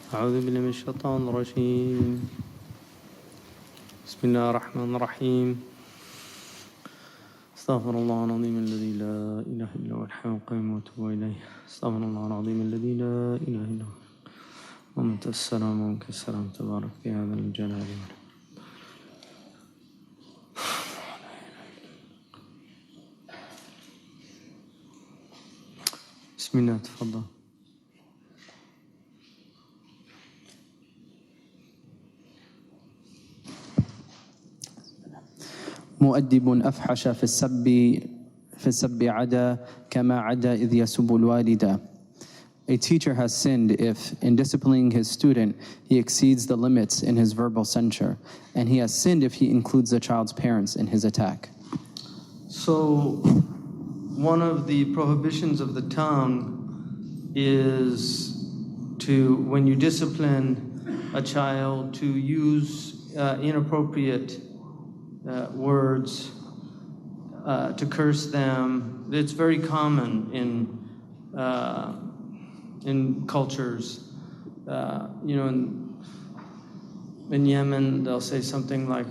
أعوذ بالله من الشيطان الرجيم. بسم الله الرحمن الرحيم. استغفر الله العظيم الذي لا إله إلا هو الحي القيوم وأتوب إليه. استغفر الله العظيم الذي لا إله إلا هو وأنت السلام ومنك السلام تبارك في هذا الجلال والإكرام. بسم الله تفضل. مؤدب أفحش في السب عدا كما عدا إذ يسب الوالد. A teacher has sinned if, in disciplining his student, he exceeds the limits in his verbal censure, and he has sinned if he includes the child's parents in his attack. So, one of the prohibitions of the tongue is to, when you discipline a child, to use inappropriate words, to curse them. It's very common in cultures. In Yemen, they'll say something like,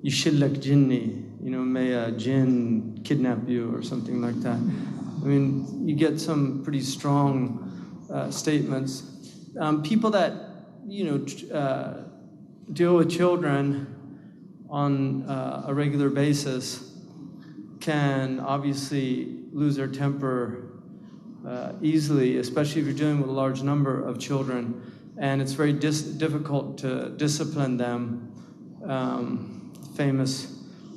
"Yishillak jinni," may a jinn kidnap you, or something like that. I mean, you get some pretty strong statements. People that deal with children on a regular basis can obviously lose their temper easily, especially if you're dealing with a large number of children, and it's very difficult to discipline them. Famous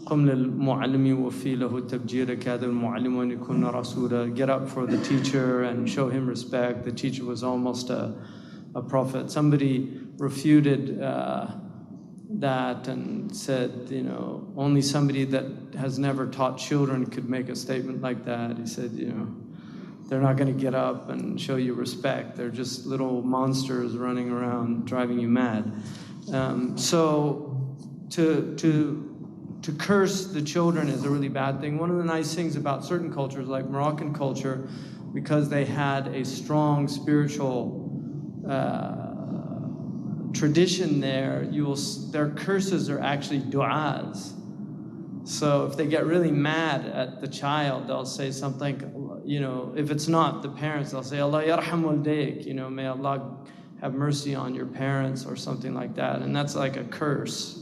قم للمعلم وفي له تبجير كاد المعلم أن يكون رسولا. Get up for the teacher and show him respect. The teacher was almost a prophet. Somebody refuted that and said, only somebody that has never taught children could make a statement like that. He said, they're not going to get up and show you respect. They're just little monsters running around driving you mad. So to curse the children is a really bad thing. One of the nice things about certain cultures, like Moroccan culture, because they had a strong spiritual tradition there, their curses are actually du'as. So if they get really mad at the child, they'll say something, if it's not the parents, they'll say, Allah yarham waldayk, may Allah have mercy on your parents, or something like that. And that's like a curse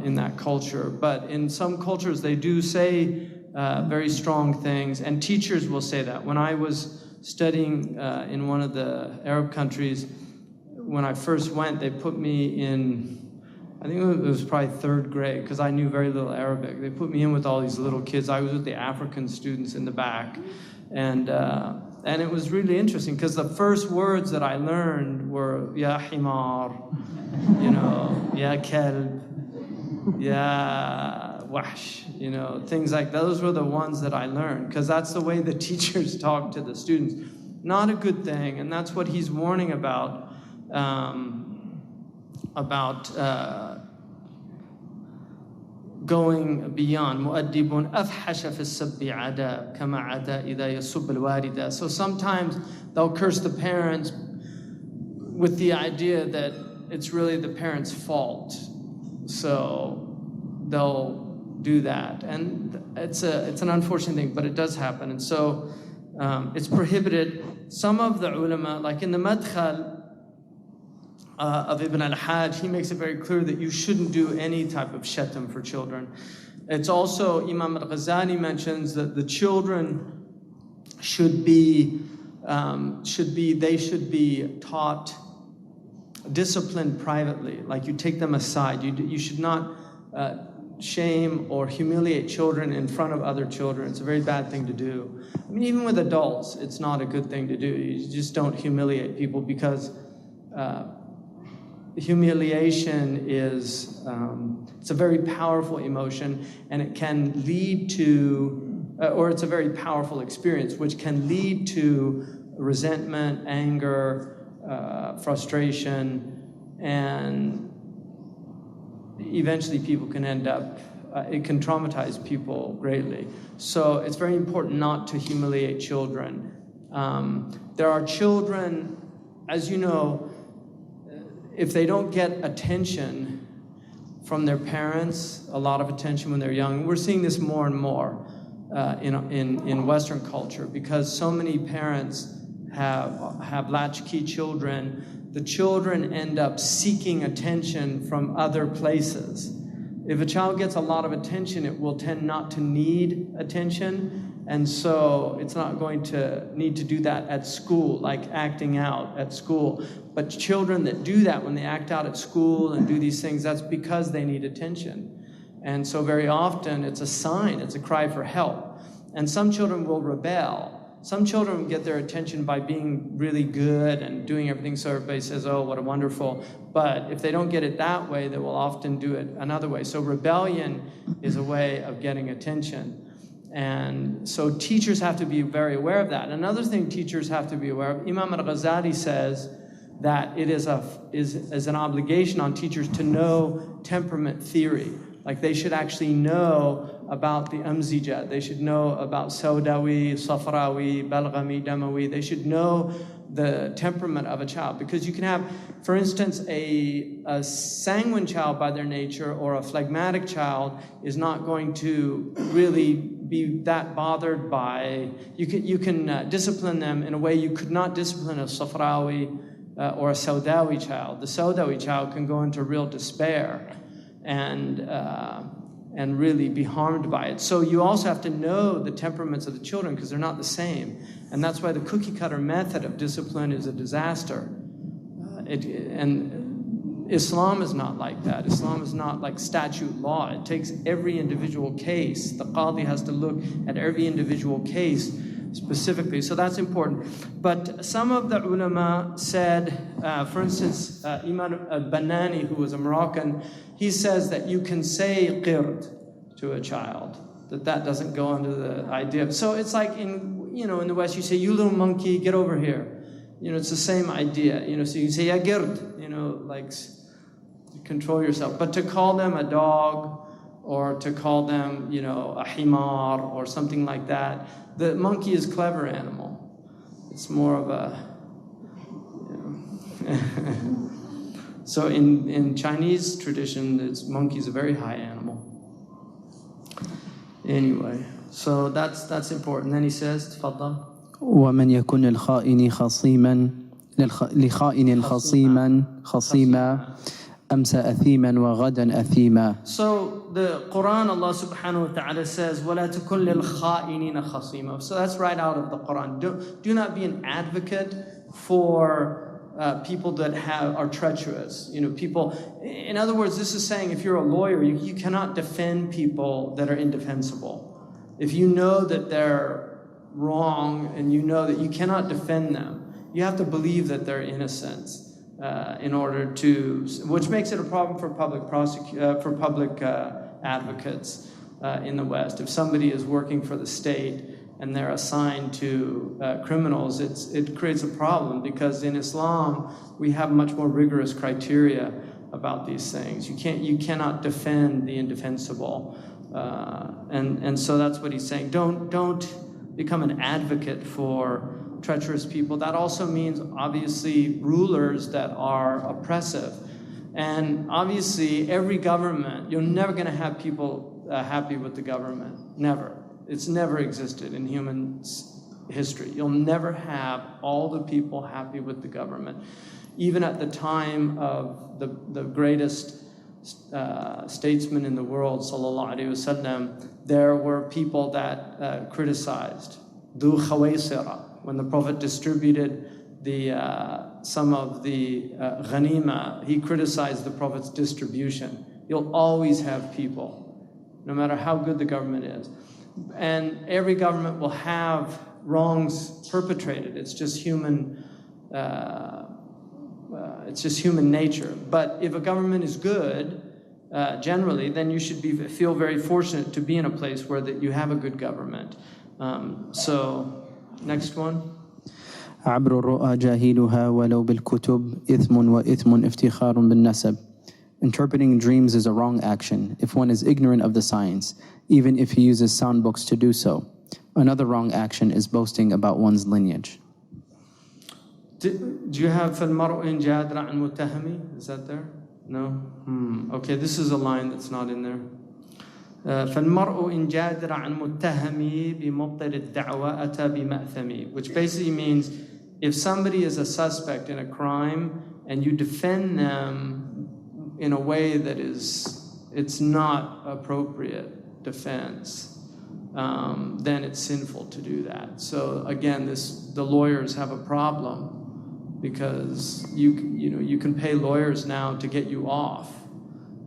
in that culture. But in some cultures, they do say very strong things, and teachers will say that. When I was studying in one of the Arab countries, when I first went, they put me in, I think it was probably 3rd grade, because I knew very little Arabic. They put me in with all these little kids. I was with the African students in the back. And it was really interesting, because the first words that I learned were, Ya Himar, Ya Kelb, Ya Wahsh, things like those were the ones that I learned, because that's the way the teachers talk to the students. Not a good thing, and that's what he's warning about going beyond. مؤدب أفحش في السب عدا كما عدا إذا يسب الوالدة. So sometimes they'll curse the parents with the idea that it's really the parents' fault. So they'll do that, and it's an unfortunate thing, but it does happen. And so it's prohibited. Some of the ulama, like in the Madkhal of Ibn al-Hajj, he makes it very clear that you shouldn't do any type of shatam for children. It's also, Imam al-Ghazali mentions that the children should be taught, disciplined privately. Like you take them aside. You should not shame or humiliate children in front of other children. It's a very bad thing to do. I mean, even with adults, it's not a good thing to do. You just don't humiliate people, because humiliation is, it's a very powerful emotion, and it can lead to, or it's a very powerful experience, which can lead to resentment, anger, frustration, and eventually people can end up, it can traumatize people greatly. So it's very important not to humiliate children. There are children as you know, if they don't get attention from their parents, a lot of attention when they're young, we're seeing this more and more in Western culture, because so many parents have latchkey children. The children end up seeking attention from other places. If a child gets a lot of attention, it will tend not to need attention, and so it's not going to need to do that at school, like acting out at school. But children that do that when they act out at school and do these things, that's because they need attention. And so very often it's a sign, it's a cry for help. And some children will rebel. Some children get their attention by being really good and doing everything so everybody says, oh, what a wonderful. But if they don't get it that way, they will often do it another way. So rebellion is a way of getting attention. And so teachers have to be very aware of that. Another thing teachers have to be aware of, Imam al-Ghazali says that it is an obligation on teachers to know temperament theory. Like they should actually know about the amzija. They should know about Saudawi, Safrawi, Balghami, Damawi. They should know the temperament of a child. Because you can have, for instance, a sanguine child by their nature, or a phlegmatic child is not going to really be that bothered by, you can discipline them in a way you could not discipline a Safrawi or a Saudawi child. The Saudawi child can go into real despair and really be harmed by it. So you also have to know the temperaments of the children, because they're not the same. And that's why the cookie cutter method of discipline is a disaster. And Islam is not like that. Islam is not like statute law. It takes every individual case. The qadi has to look at every individual case specifically. So that's important. But some of the ulama said, for instance, Imam al-Banani, who was a Moroccan, he says that you can say qird to a child, that doesn't go under the idea. So it's like in the West, you say, you little monkey, get over here. It's the same idea. So you can say, ya gird, like control yourself. But to call them a dog, or to call them, a himar or something like that, the monkey is a clever animal. It's more of a, So in Chinese tradition, monkey is a very high animal. Anyway, so that's important. Then he says, تفضل. ومن يكن الخائن خصيما لخائن خصيما أمسى أثيما وغدا أثيما. So the Quran, Allah subhanahu wa ta'ala says, وَلَا تَكُنْ لِلْخَائِنِينَ خَصِيمًا. So that's right out of the Quran. Do not be an advocate for people that are treacherous. People. In other words, this is saying if you're a lawyer, you cannot defend people that are indefensible. If you know that they're wrong and you know that you cannot defend them, you have to believe that they're innocent. In order to, which makes it a problem for public advocates in the West. If somebody is working for the state and they're assigned to criminals, it creates a problem, because in Islam we have much more rigorous criteria about these things. You cannot defend the indefensible, and so that's what he's saying. Don't become an advocate for treacherous people. That also means, obviously, rulers that are oppressive. And obviously, every government, you're never going to have people happy with the government. Never. It's never existed in human history. You'll never have all the people happy with the government. Even at the time of the greatest statesman in the world, sallallahu alaihi wasallam, there were people that criticized. Du Khawaisira, when the Prophet distributed some of the ghanima, he criticized the Prophet's distribution. You'll always have people, no matter how good the government is. And every government will have wrongs perpetrated. It's just human. It's just human nature. But if a government is good, generally, then you should feel very fortunate to be in a place where that you have a good government. So, next one. عبر الرؤى جاهلها ولو بالكتب إثم وإثم افتخار بالنسب. Interpreting dreams is a wrong action if one is ignorant of the science, even if he uses sound books to do so. Another wrong action is boasting about one's lineage. Do you have فَالْمَرْءُ إِنْ جَادْرَ عَنْ مُتَّهَمِ? Is that there? No? Okay, this is a line that's not in there. فَالْمَرْءُ إِنْ جَادْرَ عَنْ مُتَّهَمِ بِمُبْطِلِ الدَّعْوَى أَتَى بِمَأْثَمِ, which basically means if somebody is a suspect in a crime and you defend them in a way that it's not appropriate defense, then it's sinful to do that. So again, the lawyers have a problem because you can pay lawyers now to get you off.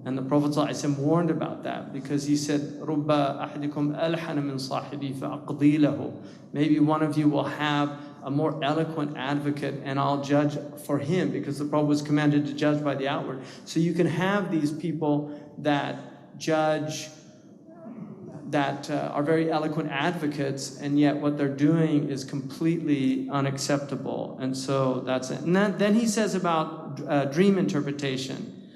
And the Prophet ﷺ warned about that because he said, رُبَّ أَحْدِكُمْ أَلْحَنَ مِنْ صَاحِبِهِ فَأَقْضِي لَهُ. Maybe one of you will have a more eloquent advocate and I'll judge for him, because the Prophet was commanded to judge by the outward. So you can have these people that judge, that are very eloquent advocates, and yet what they're doing is completely unacceptable. And so that's it. And then he says about dream interpretation,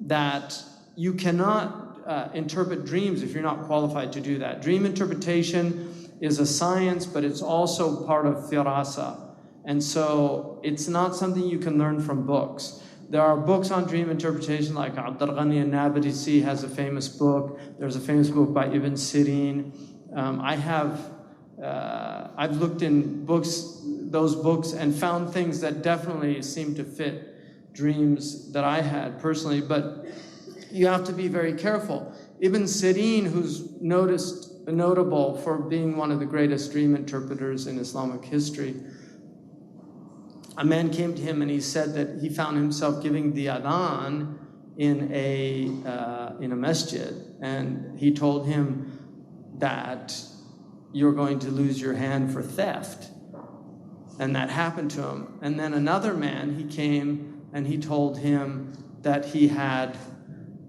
that you cannot interpret dreams if you're not qualified to do that. Dream interpretation is a science, but it's also part of firasa. And so it's not something you can learn from books. There are books on dream interpretation, like Abdul Ghani al-Nabulsi has a famous book. There's a famous book by Ibn Sirin. I've looked in those books and found things that definitely seem to fit dreams that I had personally, but you have to be very careful. Ibn Sirin, who's notable for being one of the greatest dream interpreters in Islamic history, a man came to him and he said that he found himself giving the adhan in a masjid, and he told him that you're going to lose your hand for theft. And that happened to him. And then another man, he came and he told him that he had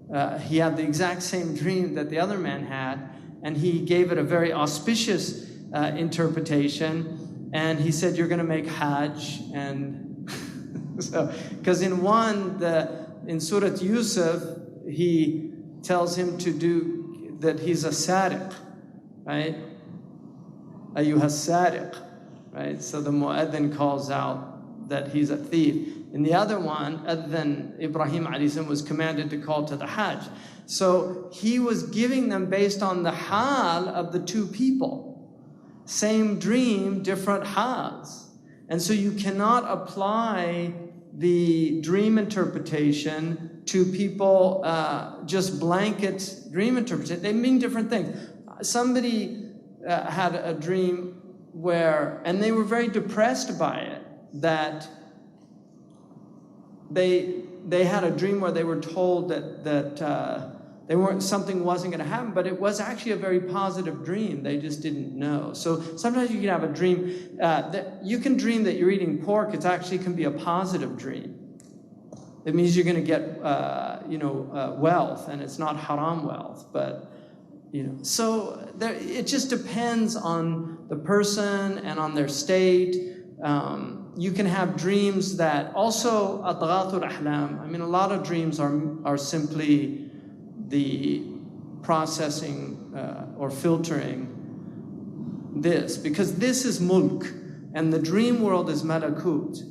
the exact same dream that the other man had, and he gave it a very auspicious interpretation. And he said, you're going to make Hajj. And so, because in Surah Yusuf, he tells him to do that, he's a sariq, right? Ayyuha sariq, right? So the mu'adhin calls out that he's a thief. In the other one, Adhan Ibrahim alayhi salam was commanded to call to the Hajj. So he was giving them based on the hal of the two people. Same dream, different hals. And so you cannot apply the dream interpretation to people, just blanket dream interpretation. They mean different things. Somebody had a dream and they were very depressed by it, that they had a dream where they were told that something wasn't going to happen, but it was actually a very positive dream. They just didn't know. So sometimes you can have a dream that you can dream that you're eating pork. It actually can be a positive dream. It means you're going to get wealth, and it's not haram wealth. But so it just depends on the person and on their state. You can have dreams that also adghathul ahlam. I mean, a lot of dreams are simply the processing or filtering this, because this is mulk and the dream world is malakut.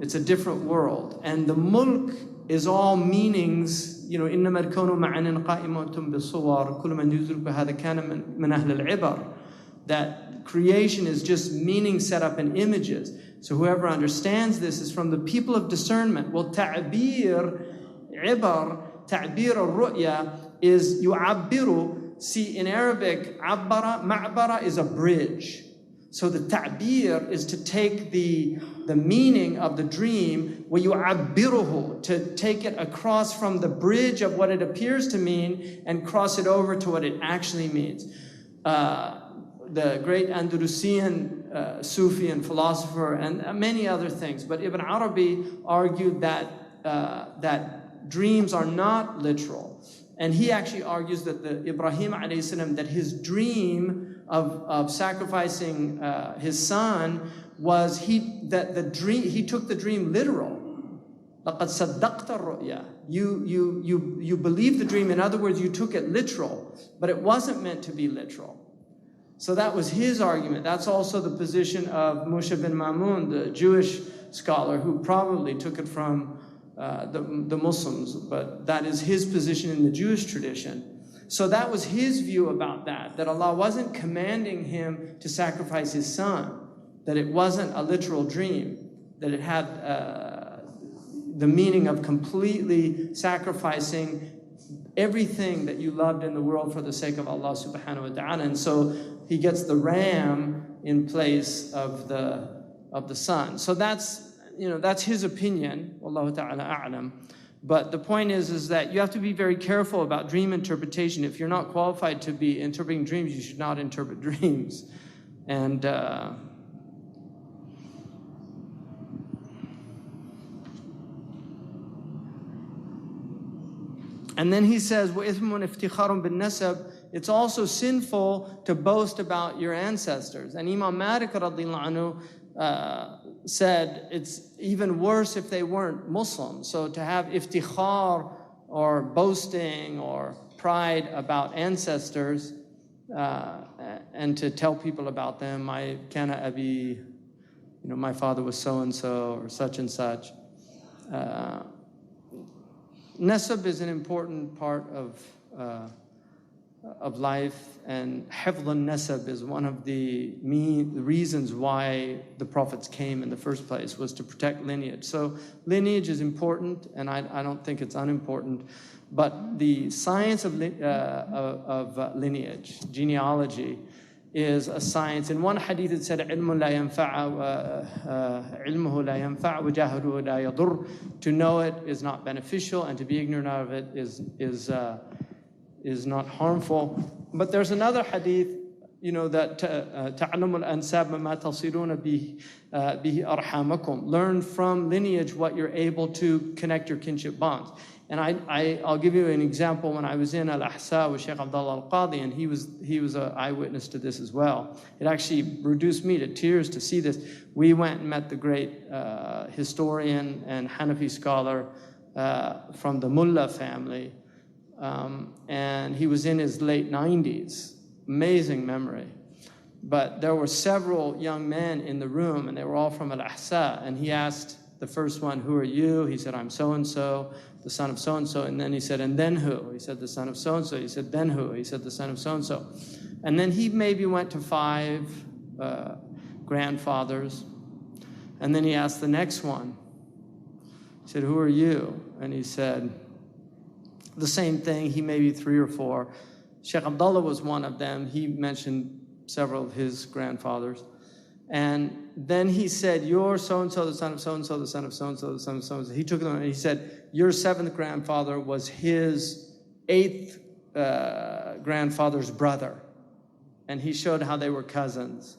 It's a different world, and the mulk is all meanings. إنما الكون معن قائمة بالصور كل من يدرك هذا كان من أهل العبر. That creation is just meaning set up in images. So whoever understands this is from the people of discernment. Well, ta'bir ibar. Ta'bir al-ru'ya is yu'abbiru. See, in Arabic, abbara, ma'bara is a bridge. So the ta'bir is to take the meaning of the dream, wa yu'abbiruhu, to take it across from the bridge of what it appears to mean and cross it over to what it actually means. The great Andalusian Sufi and philosopher, and many other things. But Ibn Arabi argued that dreams are not literal. And he actually argues that the Ibrahim alayhi salam, that his dream of sacrificing his son was he took the dream literal. لَقَدْ صَدَّقْتَ الرُّؤْيَا. You believed the dream. In other words, you took it literal, but it wasn't meant to be literal. So that was his argument. That's also the position of Moshe bin Mamun, the Jewish scholar who probably took it from the Muslims, but that is his position in the Jewish tradition. So that was his view about that Allah wasn't commanding him to sacrifice his son, that it wasn't a literal dream, that it had the meaning of completely sacrificing everything that you loved in the world for the sake of Allah subhanahu wa ta'ala. And so he gets the ram in place of the son. So that's his opinion, Wallahu ta'ala a'lam. But the point is that you have to be very careful about dream interpretation. If you're not qualified to be interpreting dreams, you should not interpret dreams. And then he says, وَإِثْمٌ افتخار بالنسب. It's also sinful to boast about your ancestors. And Imam Malik radiallahu anhu said it's even worse if they weren't Muslim. So to have iftikhar or boasting or pride about ancestors and to tell people about them, my kana abi, my father was so and so or such and such. Nasab is an important part of life, and hifdh al-nasab is one of the reasons why the prophets came in the first place, was to protect lineage. So lineage is important, and I don't think it's unimportant, but the science of lineage, genealogy, is a science. In one hadith it said, علم لا ينفع علمه لا ينفع وجهله لا يضر. To know it is not beneficial, and to be ignorant of it is not harmful. But there's another hadith, that تعلم الأنساب ما تصلون به أرحامكم. Learn from lineage what you're able to connect your kinship bonds. And I'll give you an example. When I was in Al-Ahsa with Shaykh Abdullah Al-Qadi, and he was an eyewitness to this as well. It actually reduced me to tears to see this. We went and met the great historian and Hanafi scholar from the Mullah family. And he was in his late 90s. Amazing memory. But there were several young men in the room, and they were all from Al-Ahsa. And he asked the first one, "Who are you?" He said, "I'm so-and-so, the son of so-and-so." And then he said, "And then who?" He said, "The son of so-and-so." He said, "Then who?" He said, "The son of so-and-so." And then he maybe went to 5 grandfathers. And then he asked the next one. He said, "Who are you?" And he said the same thing. He maybe 3 or 4. Shaykh Abdullah was one of them. He mentioned several of his grandfathers. And then he said, "You're so-and-so, the son of so-and-so, the son of so-and-so, the son of so-and-so." He took them and he said, "Your 7th grandfather was his 8th grandfather's brother." And he showed how they were cousins.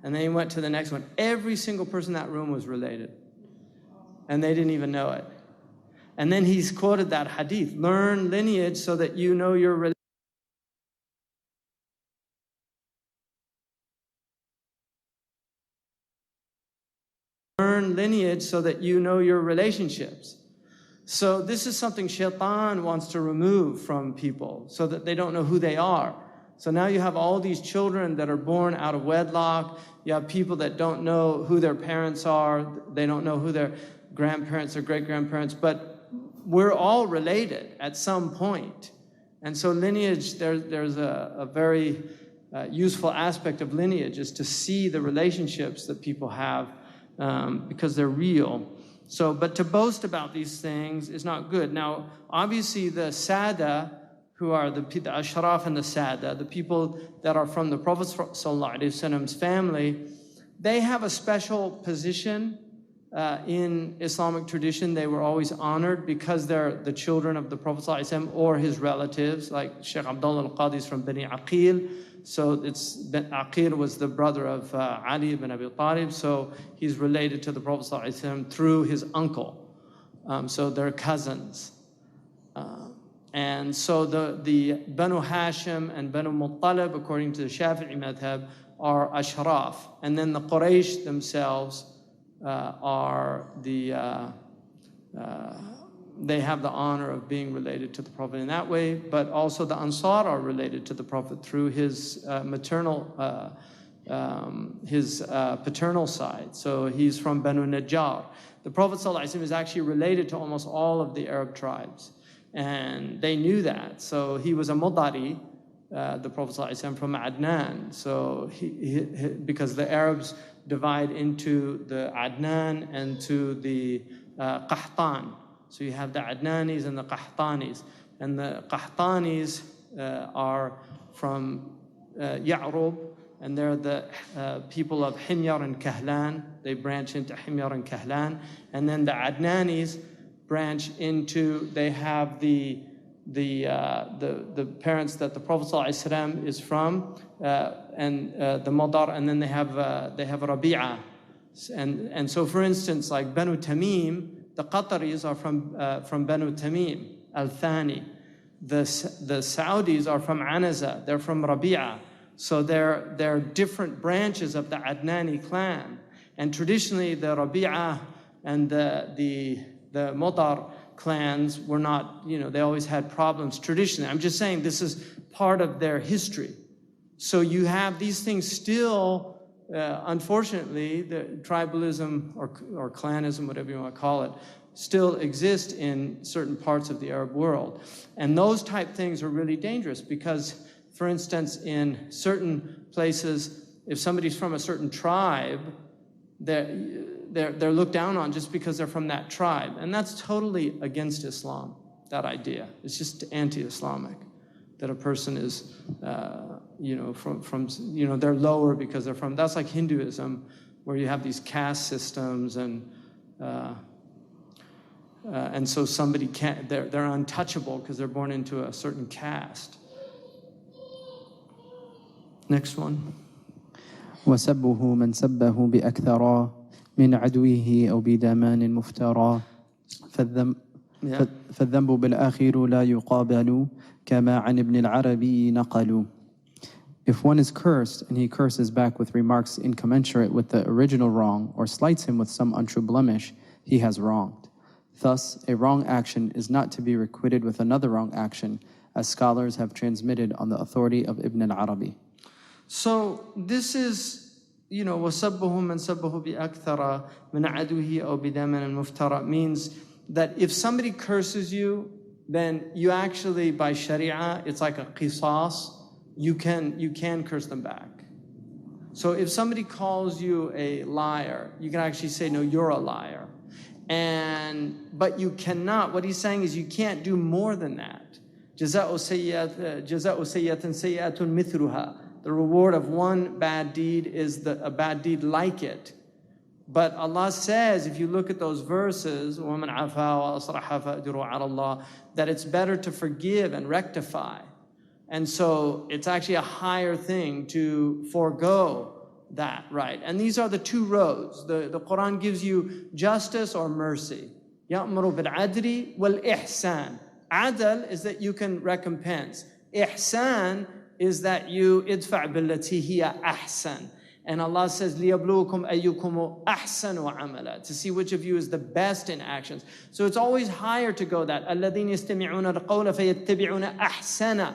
And then he went to the next one. Every single person in that room was related. And they didn't even know it. And then he's quoted that hadith, "Learn lineage so that you know your religion." Learn lineage so that you know your relationships. So this is something Shaitan wants to remove from people so that they don't know who they are. So now you have all these children that are born out of wedlock. You have people that don't know who their parents are. They don't know who their grandparents or great-grandparents. But we're all related at some point. And so lineage, there's a very useful aspect of lineage is to see the relationships that people have because they're real. So, but to boast about these things is not good. Now, obviously the Sada, who are the Ashraf and the Sada, the people that are from the Prophet ﷺ's family, they have a special position in Islamic tradition. They were always honored because they're the children of the Prophet ﷺ or his relatives, like Shaykh Abdullah Al-Qadi is from Bani Aqil. So Aqil was the brother of Ali ibn Abi Talib, so he's related to the Prophet ﷺ through his uncle. So they're cousins. And so the Banu Hashim and Banu Muttalib, according to the Shafi'i madhab, are Ashraf. And then the Quraysh themselves are they have the honor of being related to the Prophet in that way, but also the Ansar are related to the Prophet through his maternal his paternal side. So he's from Banu Najjar. The Prophet ﷺ is actually related to almost all of the Arab tribes. And they knew that. So he was a Mudari, the Prophet ﷺ, from Adnan. So because the Arabs divide into the Adnan and to the Qahtan. So you have the Adnanis and the Qahtanis. And the Qahtanis are from Ya'rub, and they're the people of Himyar and Kahlan. They branch into Himyar and Kahlan. And then the Adnanis branch into, they have the parents that the Prophet ﷺ is from, and the Madar, and then they have Rabi'a. And so, for instance, like Banu Tamim, the Qataris are from Banu Tamim, Al-Thani. The Saudis are from Anaza, they're from Rabi'a. So they're different branches of the Adnani clan. And traditionally, the Rabi'a and the Mudar clans were not, they always had problems traditionally. I'm just saying this is part of their history. So you have these things still, unfortunately, the tribalism or clanism, whatever you want to call it, still exist in certain parts of the Arab world. And those type things are really dangerous because, for instance, in certain places, if somebody's from a certain tribe, they're looked down on just because they're from that tribe. And that's totally against Islam, that idea. It's just anti-Islamic, that a person is, from they're lower because they're from, that's like Hinduism, where you have these caste systems and so somebody can't, they're untouchable because they're born into a certain caste. Next one. وسبه من سبه بأكثر من عدوه أو بدمان مفترى فالذنب بالآخر لا يقابل كما عن ابن العربي نقلوا. If one is cursed and he curses back with remarks incommensurate with the original wrong or slights him with some untrue blemish, he has wronged. Thus, a wrong action is not to be requited with another wrong action, as scholars have transmitted on the authority of Ibn al-Arabi. So this is, وَسَبُّهُ مَنْ سَبَّهُ بِأَكْثَرَ مِنْ عَدُوهِ أَوْ بِدَمٍ الْمُفْتَرَى means that if somebody curses you, then you actually, by Sharia, it's like a qisas, you can curse them back. So if somebody calls you a liar, you can actually say, no, you're a liar. But you cannot, what he's saying is you can't do more than that. جَزَاءُ سَيِّئَةٍ سَيِّئَةٌ مِثْلُهَا. The reward of one bad deed is a bad deed like it. But Allah says, if you look at those verses, وَمَنْ عَفَا وَأَصْلَحَ فَأَجْرُهُ عَلَى اللَّهِ, that it's better to forgive and rectify. And so it's actually a higher thing to forego that, right? And these are the two roads. The Quran gives you justice or mercy. يَأْمُرُ بِالْعَدْلِ وَالْإِحْسَانِ. Adl is that you can recompense. Ihsan is that you idfa' billati hiya ahsan. And Allah says, لِيَبْلُوكُمْ أَيُّكُمُ أَحْسَنُ عَمَلًا, to see which of you is the best in actions. So it's always higher to go that. الَّذِينَ يَسْتَمِعُونَ الْقَوْلَ فَيَتَّبِعُونَ أَحْسَنَ.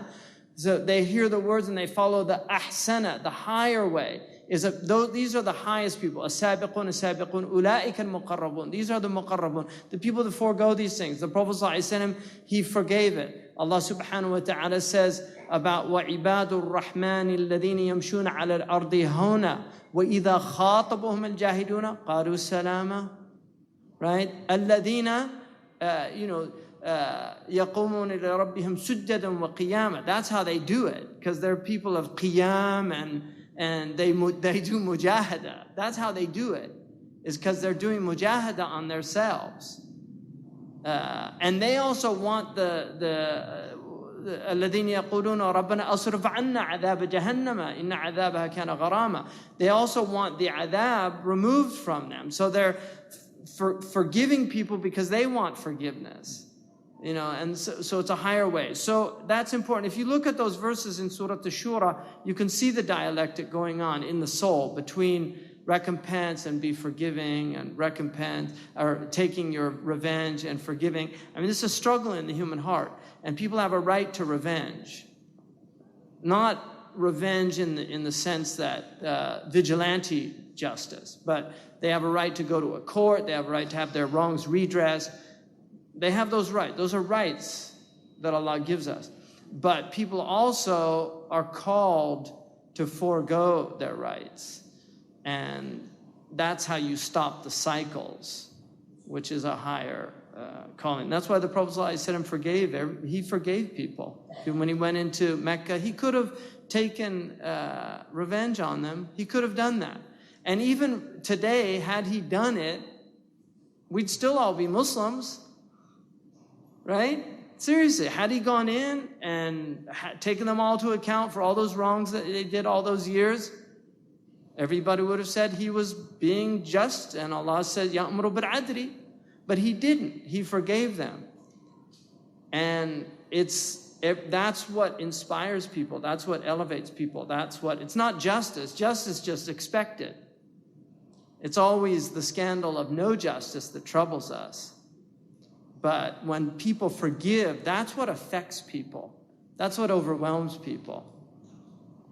So they hear the words and they follow the ahsana, the higher way. These are the highest people. السابقون السابقون أولئك المقربون. These are the muqarrabun, the people that forego these things. The Prophet ﷺ, he forgave it. Allah subhanahu wa ta'ala says about وَعِبَادُ الرَّحْمَنِ الَّذِينَ يَمْشُونَ عَلَى الْأَرْضِ هَوْنًا وَإِذَا خَاطَبُهُمُ الْجَاهِلُونَ قَالُوا سَلَامًا. Right? الَّذِينَ يَقُومُونَ لِرَبِّهِمْ سُجَّدًا وَقِيَامًا. That's how they do it, because they're people of qiyam and they do mujahada. That's how they do it, is because they're doing mujahada on themselves. And they also want الذين يقولون ربنا أصرف عنا عذاب جهنم إن عذابها كان غراما. They also want the adhab removed from them. So they're forgiving people because they want forgiveness. And so it's a higher way. So that's important. If you look at those verses in Surah Ash-Shura, you can see the dialectic going on in the soul between recompense and be forgiving, and recompense, or taking your revenge and forgiving. I mean, this is a struggle in the human heart, and people have a right to revenge. Not revenge in the sense that vigilante justice, but they have a right to go to a court, they have a right to have their wrongs redressed. They have those rights. Those are rights that Allah gives us. But people also are called to forego their rights. And that's how you stop the cycles, which is a higher calling. That's why the Prophet ﷺ he forgave people. When he went into Mecca, he could have taken revenge on them. He could have done that. And even today, had he done it, we'd still all be Muslims, right? Seriously, had he gone in and taken them all to account for all those wrongs that they did all those years, everybody would have said he was being just, and Allah said, يَأْمُرُ بِالْعَدْلِ. But he didn't. He forgave them. And that's what inspires people. That's what elevates people. It's not justice. Justice just expected. It's always the scandal of no justice that troubles us. But when people forgive, that's what affects people. That's what overwhelms people.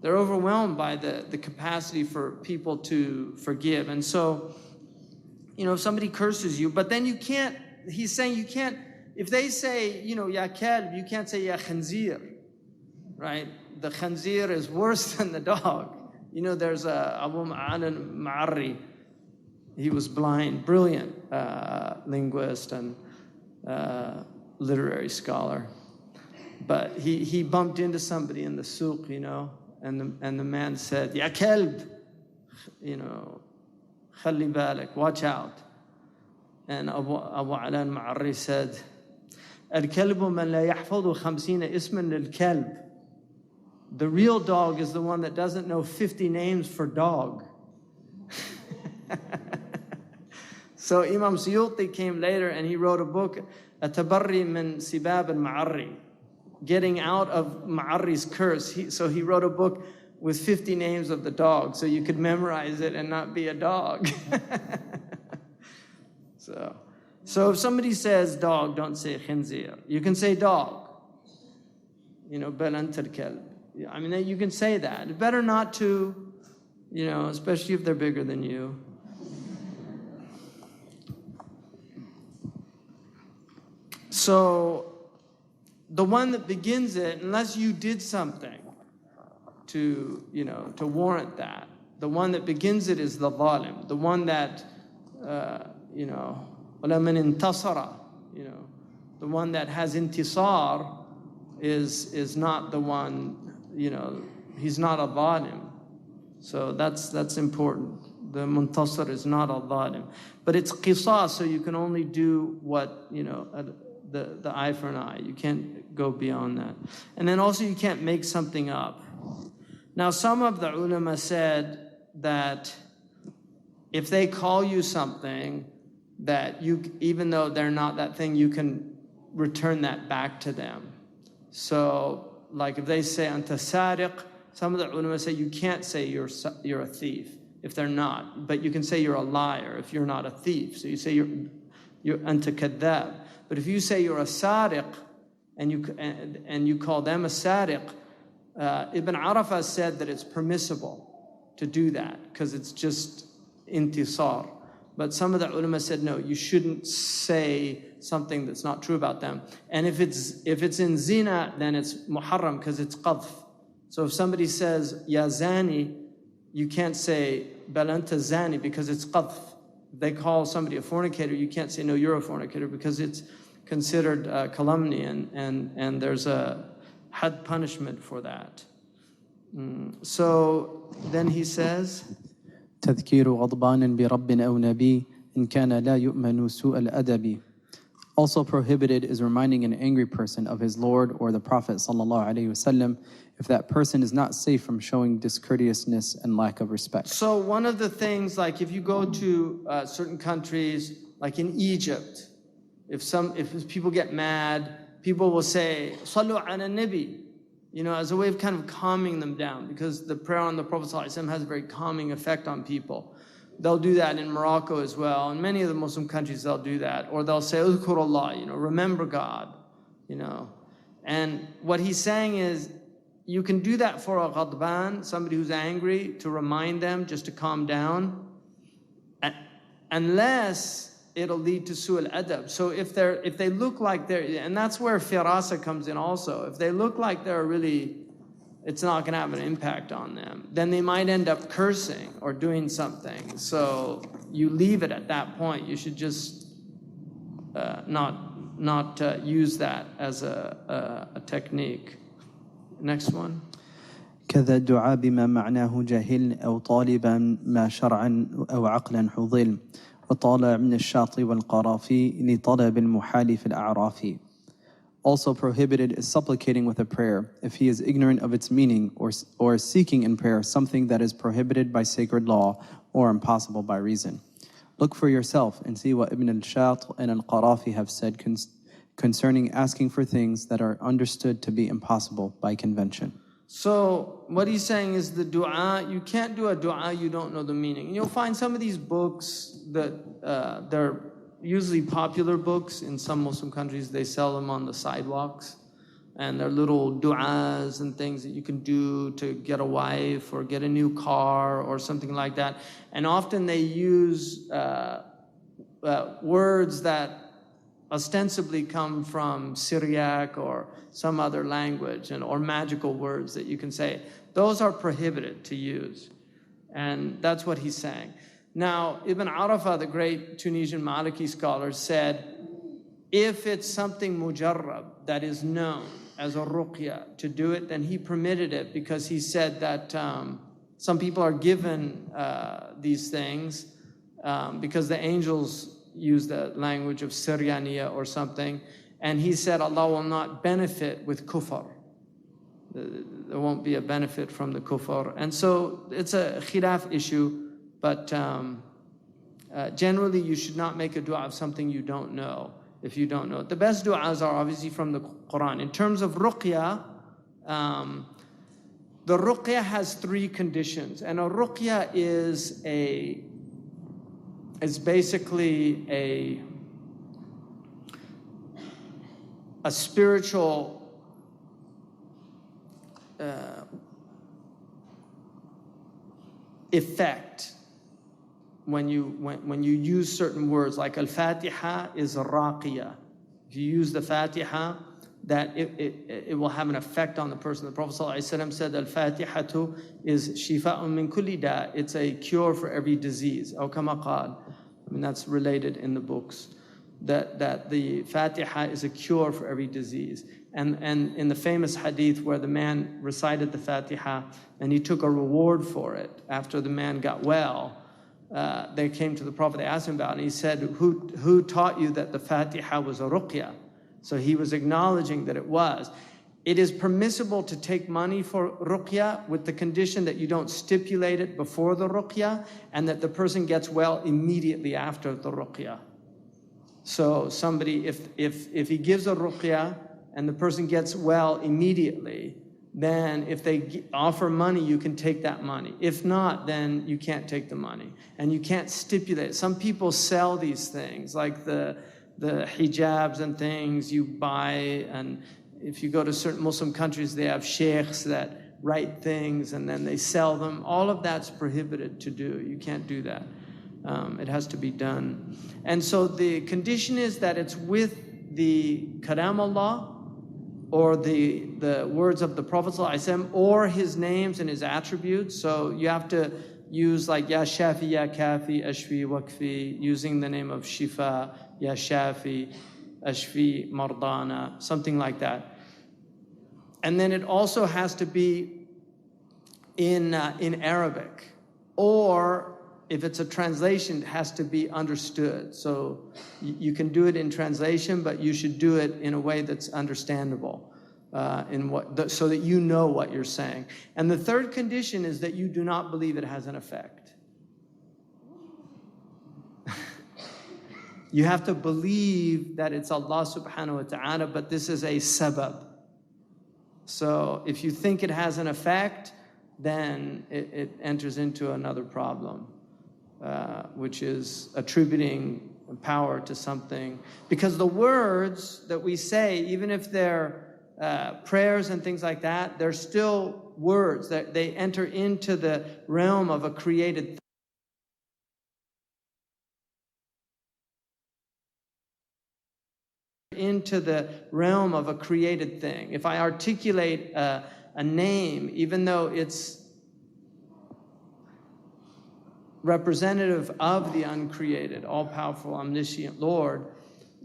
They're overwhelmed by the capacity for people to forgive. And so, if somebody curses you, but then he's saying you can't, if they say, ya kalb, you can't say ya khanzir, right? The khanzir is worse than the dog. There's Abu Ma'an Ma'arri. He was blind, brilliant linguist and literary scholar. But he bumped into somebody in the souk, and the man said, Ya kalb, Khalli balik, watch out. And Abu Alan Ma'arri said, الكلب من لا يحفظ 50 اسما للكلب. The real dog is the one that doesn't know 50 names for dog. So Imam Suyuti came later and he wrote a book, Atabarri min Sibab al-Ma'arri, getting out of Ma'arri's curse. So he wrote a book with 50 names of the dog, so you could memorize it and not be a dog. So if somebody says dog, don't say khinzir. You can say dog. Bal anta al-kalb. You can say that. It's better not to, especially if they're bigger than you. So the one that begins it, unless you did something to warrant that, the one that begins it is the zalim, the one that, وَلَمَنْ انتصر, the one that has intisar is not the one, he's not a zalim. So that's important. The muntasir is not a zalim. But it's qisas, so you can only do what, the eye for an eye. You can't go beyond that. And then also you can't make something up. Now some of the ulama said that if they call you something that even though they're not that thing, you can return that back to them. So like if they say anta sariq, some of the ulama say you can't say you're a thief if they're not, but you can say you're a liar if you're not a thief. So you say you're anta kadhab. But if you say you're a sariq and you call them a sariq, Ibn Arafah said that it's permissible to do that because it's just intisar. But some of the ulama said no, you shouldn't say something that's not true about them. And if it's in zina, then it's muharram because it's qadf. So if somebody says ya zani, you can't say bal anta zani because it's qadf. If they call somebody a fornicator, you can't say no, you're a fornicator because it's considered calumny and there's a had punishment for that. So then he says, تذكير غضبان برب أو نبي إن كان لا يؤمن سوء الأدب. Also prohibited is reminding an angry person of his Lord or the Prophet ﷺ if that person is not safe from showing discourteousness and lack of respect. So one of the things, like if you go to certain countries, like in Egypt, if people get mad, people will say, Sallu ala nabi, as a way of kind of calming them down, because the prayer on the Prophet ﷺ has a very calming effect on people. They'll do that in Morocco as well. In many of the Muslim countries, they'll do that. Or they'll say, Udhkur Allah, remember God, And what he's saying is, you can do that for a ghadban, somebody who's angry, to remind them just to calm down, unless it'll lead to su'al adab. So if they look like they're, and that's where firasa comes in also. If they look like they're really, it's not going to have an impact on them, then they might end up cursing or doing something. So you leave it at that point. You should just not use that as a technique. Next one. كذا الدعاء بما معناه جاهل أو طالبا ما شرعا أو عقلا حضل وطالع من الشاط والقرافي لطلب المحال في الأعراف. Also prohibited is supplicating with a prayer if he is ignorant of its meaning, or seeking in prayer something that is prohibited by sacred law or impossible by reason. Look for yourself and see what Ibn al-Shat and al-Qarafi have said concerning asking for things that are understood to be impossible by convention. So what he's saying is the dua, you can't do a dua you don't know the meaning. And you'll find some of these books that they're usually popular books in some Muslim countries. They sell them on the sidewalks, and they're little du'as and things that you can do to get a wife or get a new car or something like that. And often they use words that ostensibly come from Syriac or some other language, or magical words that you can say. Those are prohibited to use. And that's what he's saying. Now, Ibn Arafah, the great Tunisian Maliki scholar, said, if it's something mujarrab, that is known as a ruqya, to do it, then he permitted it, because he said that some people are given these things because the angels use the language of Syriania or something, and he said Allah will not benefit with kufr. There won't be a benefit from the kufr. And so it's a khilaf issue, but generally you should not make a dua of something you don't know, if you don't know. The best du'as are obviously from the Quran. In terms of ruqya, the ruqya has 3 conditions, and a ruqya is basically a spiritual effect when you use certain words, like al-Fatiha is a rakia. If you use the Fatiha, that it will have an effect on the person. The Prophet ﷺ said, al-Fatihatu is shifa'un min kulli da. It's a cure for every disease. Aw kama qal. I mean, that's related in the books, that the Fatiha is a cure for every disease. And in the famous hadith where the man recited the Fatiha and he took a reward for it after the man got well, they came to the Prophet, they asked him about it, and he said, who taught you that the Fatiha was a ruqya? So he was acknowledging that it was. It is permissible to take money for ruqya with the condition that you don't stipulate it before the ruqya, and that the person gets well immediately after the ruqya. So somebody, if he gives a ruqya and the person gets well immediately, then if they offer money, you can take that money. If not, then you can't take the money. And you can't stipulate. Some people sell these things, like the hijabs and things you buy, and if you go to certain Muslim countries, they have sheikhs that write things and then they sell them. All of that's prohibited to do. You can't do that. It has to be done. And so the condition is that it's with the kalam Allah, or the words of the Prophet ﷺ, or his names and his attributes. So you have to use like Ya Shafi, Ya Kafi, Ashfi, Wakfi, using the name of Shifa, Ya Shafi, Ashfi, Mardana, something like that. And then it also has to be in Arabic, or if it's a translation, it has to be understood. So you can do it in translation, but you should do it in a way that's understandable, so that you know what you're saying. And the third condition is that you do not believe it has an effect. You have to believe that it's Allah subhanahu wa ta'ala, but this is a sabab. So if you think it has an effect, then it enters into another problem. Which is attributing power to something. Because the words that we say, even if they're prayers and things like that, they're still words that they enter into the realm of a created thing. If I articulate a name, even though it's representative of the uncreated, all-powerful, omniscient Lord,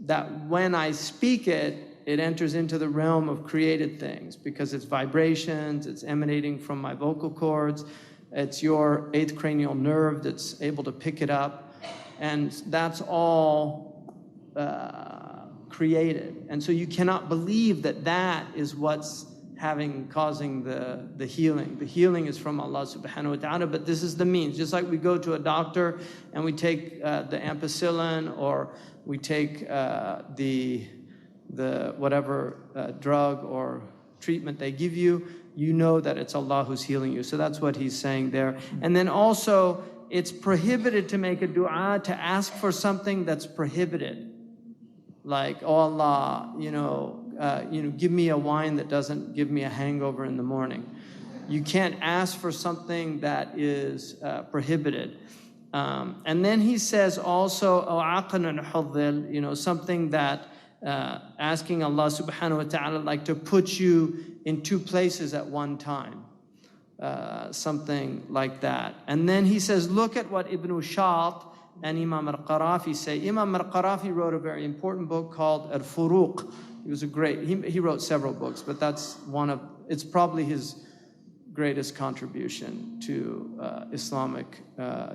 that when I speak it, it enters into the realm of created things because it's vibrations, it's emanating from my vocal cords, it's your 8th cranial nerve that's able to pick it up, and that's all created. And so you cannot believe that that is what's causing the healing. The healing is from Allah subhanahu wa ta'ala, but this is the means. Just like we go to a doctor and we take the ampicillin, or we take the whatever drug or treatment they give you, you know that it's Allah who's healing you. So that's what he's saying there. And then also, it's prohibited to make a dua to ask for something that's prohibited. Like, oh Allah, give me a wine that doesn't give me a hangover in the morning. You can't ask for something that is prohibited. And then he says also, something that asking Allah subhanahu wa ta'ala, like to put you in 2 places at one time. Something like that. And then he says, look at what Ibn Shat and Imam al-Qarafi say. Imam al-Qarafi wrote a very important book called Al-Furuq. He was he wrote several books, but that's it's probably his greatest contribution to Islamic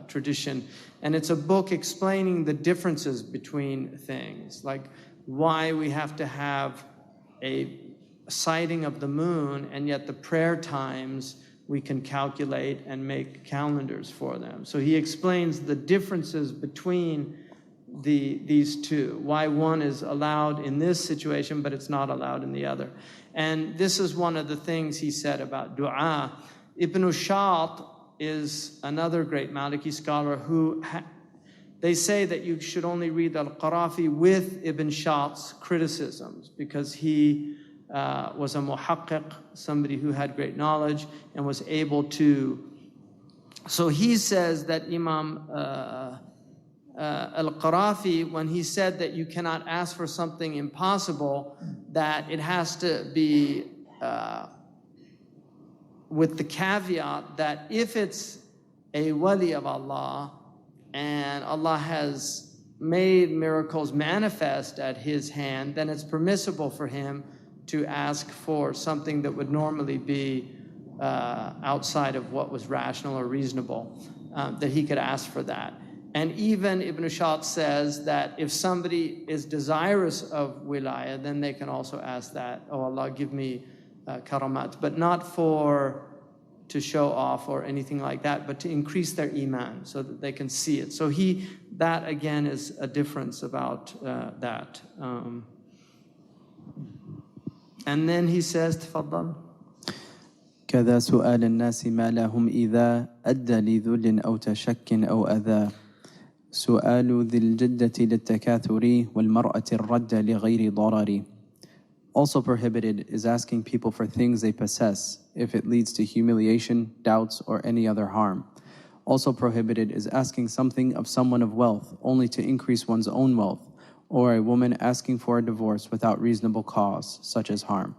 tradition. And it's a book explaining the differences between things, like why we have to have a sighting of the moon, and yet the prayer times we can calculate and make calendars for them. So he explains the differences between these two, why one is allowed in this situation, but it's not allowed in the other. And this is one of the things he said about dua. Ibn Shat is another great Maliki scholar who they say that you should only read Al-Qarafi with Ibn Shat's criticisms, because he was a muhaqqiq, somebody who had great knowledge and was able to. So he says that Imam Al-Qarafi, when he said that you cannot ask for something impossible, that it has to be with the caveat that if it's a wali of Allah and Allah has made miracles manifest at his hand, then it's permissible for him to ask for something that would normally be outside of what was rational or reasonable, that he could ask for that. And even Ibn Shat says that if somebody is desirous of wilayah, then they can also ask that, oh Allah, give me karamat, but not to show off or anything like that, but to increase their iman so that they can see it. So that again is a difference about that. And then he says, تفضل. كذا سؤال الناس ما لهم إذا أدى لذل أو تشك أو أذى سؤال ذي الجدة للتكاثر والمرأة الرد لغير ضرر. Also prohibited is asking people for things they possess if it leads to humiliation, doubts, or any other harm. Also prohibited is asking something of someone of wealth only to increase one's own wealth, or a woman asking for a divorce without reasonable cause, such as harm.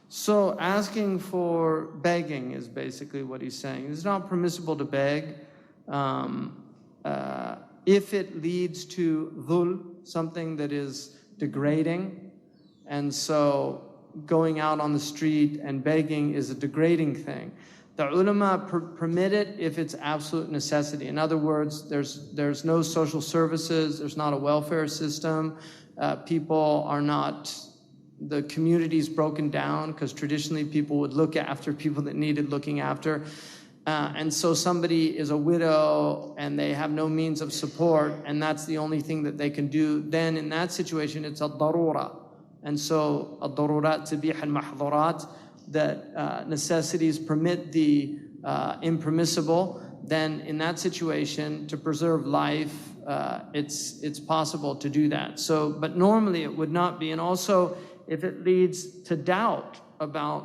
So asking for begging is basically what he's saying. It's not permissible to beg if it leads to dhul, something that is degrading. And so going out on the street and begging is a degrading thing. The ulama permit it if it's absolute necessity. In other words, there's no social services, there's not a welfare system, people are not, the community's broken down, because traditionally people would look after people that needed looking after. And so somebody is a widow and they have no means of support, and that's the only thing that they can do. Then in that situation, it's a darura. And so a darurat tabih al-mahdhurat, that necessities permit the impermissible. Then in that situation, to preserve life, it's possible to do that. So, but normally it would not be. And also, if it leads to doubt about,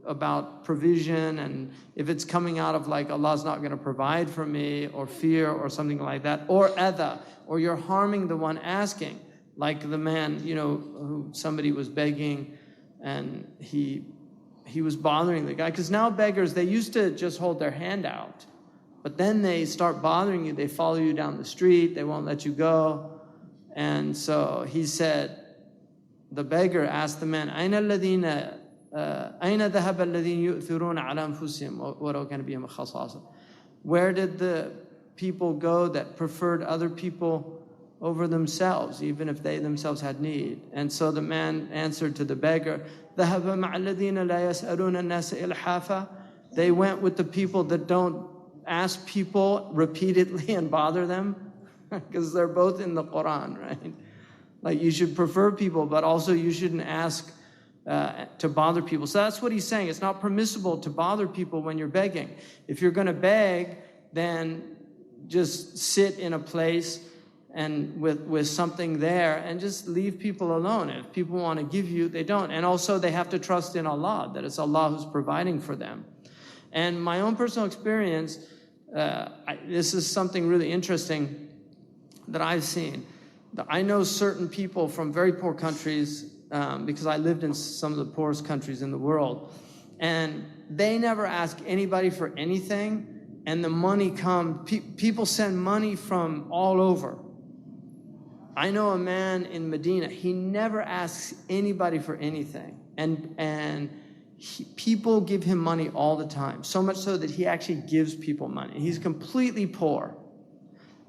about provision, and if it's coming out of like Allah's not going to provide for me, or fear or something like that, or adha, or you're harming the one asking, like the man, who somebody was begging and he was bothering the guy. Because now beggars, they used to just hold their hand out, but then they start bothering you. They follow you down the street. They won't let you go. And so he said, the beggar asked the man, أين ذهب الذين يؤثرون على أنفسهم ولو كان بهم خصاصة? Where did the people go that preferred other people over themselves, even if they themselves had need? And so the man answered to the beggar, ذهب مع الذين لا يسألون الناس إلحافا. They went with the people that don't ask people repeatedly and bother them, because they're both in the Quran, right? Like, you should prefer people, but also you shouldn't ask to bother people. So that's what he's saying. It's not permissible to bother people when you're begging. If you're going to beg, then just sit in a place and with something there, and just leave people alone. If people want to give you, they don't. And also they have to trust in Allah, that it's Allah who's providing for them. And my own personal experience, this is something really interesting that I've seen. I know certain people from very poor countries, because I lived in some of the poorest countries in the world, and they never ask anybody for anything, and the money comes. People send money from all over. I know a man in Medina, he never asks anybody for anything, and people give him money all the time, so much so that he actually gives people money. He's completely poor.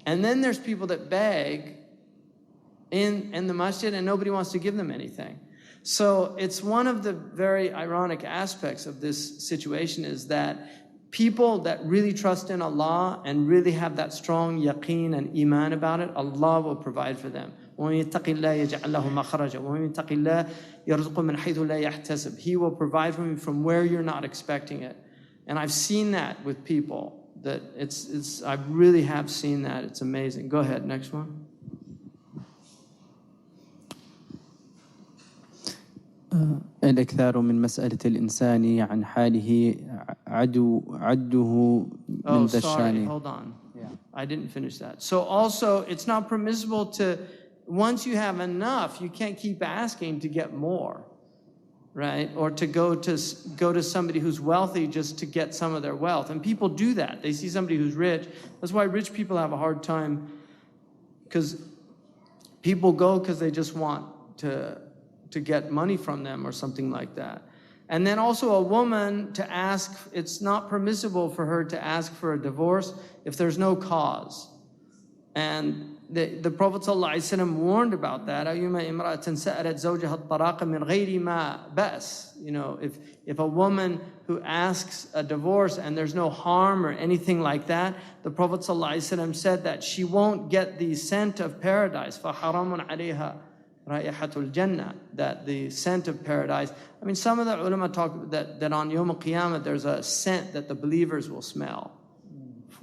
And then there's people that beg in the masjid, and nobody wants to give them anything. So it's one of the very ironic aspects of this situation, is that people that really trust in Allah and really have that strong yaqeen and iman about it, Allah will provide for them. وَمَن يَتَّقِ اللَّهَ يَجْعَل لَهُ مَخْرَجًا وَمَن يَتَّقِ اللَّهَ يَرْزُقْهُ مِنْ حَيْثُ لَا يَحْتَسِبُ. He will provide for you from where you're not expecting it. And I've seen that with people. That I really have seen that. It's amazing. Go ahead, next one. الإكثار من مسألة الإنسان عن حاله عده من ذا الشان. Hold on. Yeah. I didn't finish that. So also, it's not permissible to, once you have enough, you can't keep asking to get more, right? Or to go to somebody who's wealthy just to get some of their wealth. And people do that. They see somebody who's rich. That's why rich people have a hard time, because people go because they just want to get money from them or something like that. And then also a woman to ask, it's not permissible for her to ask for a divorce if there's no cause. And the Prophet ﷺ warned about that. If a woman who asks a divorce and there's no harm or anything like that, the Prophet ﷺ said that she won't get the scent of paradise. فَحَرَامٌ عَلَيْهَا رَائِحَةُ الْجَنَّةِ, that the scent of paradise. I mean, some of the ulama talk that on Yawm al-Qiyamah there's a scent that the believers will smell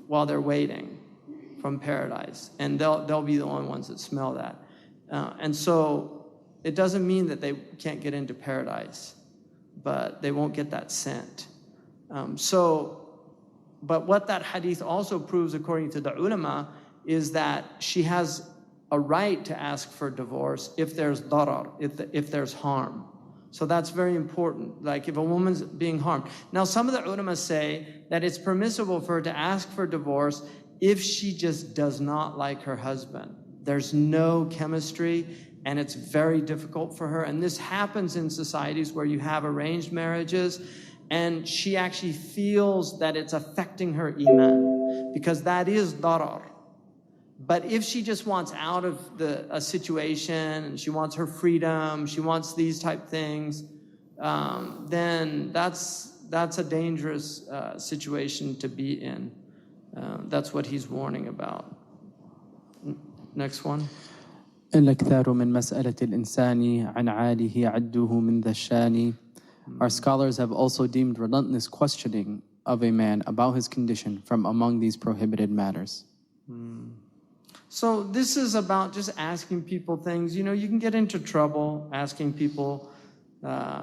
while they're waiting from paradise, and they'll be the only ones that smell that. And so it doesn't mean that they can't get into paradise, but they won't get that scent. But what that hadith also proves, according to the ulama, is that she has a right to ask for divorce if there's darar, if there's harm. So that's very important, like if a woman's being harmed. Now, some of the ulama say that it's permissible for her to ask for divorce if she just does not like her husband. There's no chemistry, and it's very difficult for her. And this happens in societies where you have arranged marriages, and she actually feels that it's affecting her iman, because that is darar. But if she just wants out of a situation, and she wants her freedom, she wants these type things, then that's a dangerous situation to be in. That's what he's warning about. Next one. الإكثار من مسألة الإنسان عن عاله عده من ذا الشان. Our scholars have also deemed relentless questioning of a man about his condition from among these prohibited matters. So this is about just asking people things. You know, you can get into trouble asking people,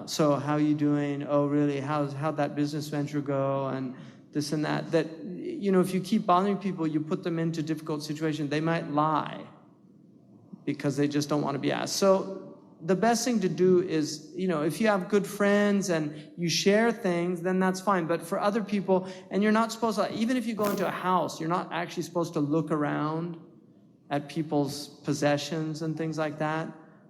so how you doing? Oh, really? How'd that business venture go? And this and that. That, you know, if you keep bothering people, you put them into difficult situations. They might lie because they just don't want to be asked. So the best thing to do is, you know, if you have good friends and you share things, then that's fine. But for other people, and you're not supposed to, even if you go into a house, you're not actually supposed to look around at people's possessions and things like that,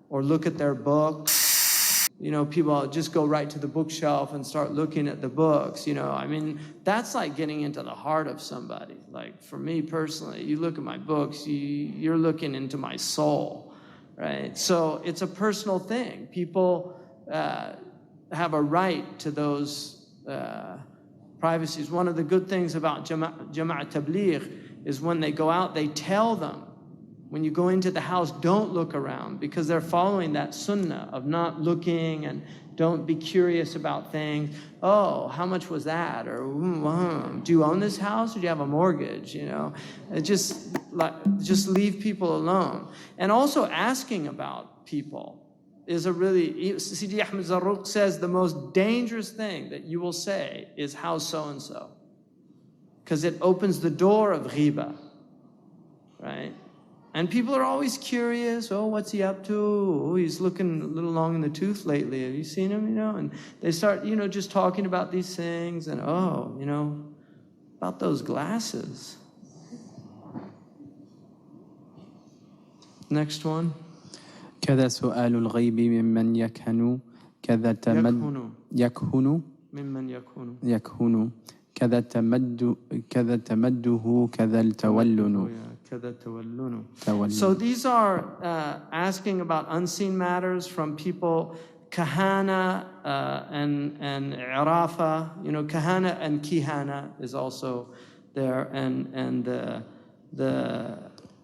or look at their books. You know, people just go right to the bookshelf and start looking at the books, you know. I mean, that's like getting into the heart of somebody. Like, for me personally, you look at my books, you're looking into my soul, right? So it's a personal thing. People have a right to those privacies. One of the good things about Jama'at Tabligh is when they go out, they tell them, when you go into the house, don't look around, because they're following that sunnah of not looking, and don't be curious about things. Oh, how much was that? Or do you own this house, or do you have a mortgage? You know, just leave people alone. And also asking about people is a really, Sidi Ahmed Zarruq says the most dangerous thing that you will say is how's so-and-so, because it opens the door of ghiba, right? And people are always curious. Oh, what's he up to? Oh, he's looking a little long in the tooth lately. Have you seen him? You know, and they start, you know, just talking about these things, and oh, you know, about those glasses. Next one. كذا سؤال الغيب ممن يكهن كذا يكهن ممن يكهن كذا تمده كذا التولن. So these are asking about unseen matters from people, kahana and irafa. You know, kahana and kihana is also there, and the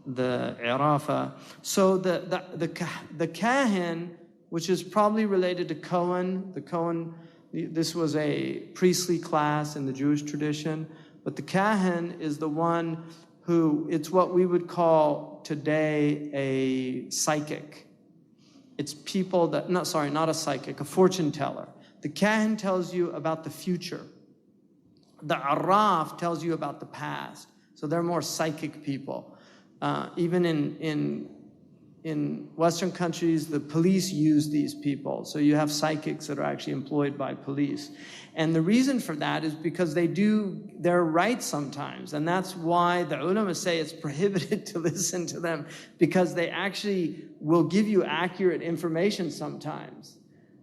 irafa. So the kahin, which is probably related to Cohen. The Cohen, this was a priestly class in the Jewish tradition, but the kahin is the one who, it's what we would call today a psychic. It's people that, not a psychic, a fortune teller. The kahin tells you about the future. The arraf tells you about the past. So they're more psychic people. Even in Western countries, the police use these people. So you have psychics that are actually employed by police. And the reason for that is because they're right sometimes. And that's why the ulama say it's prohibited to listen to them, because they actually will give you accurate information sometimes.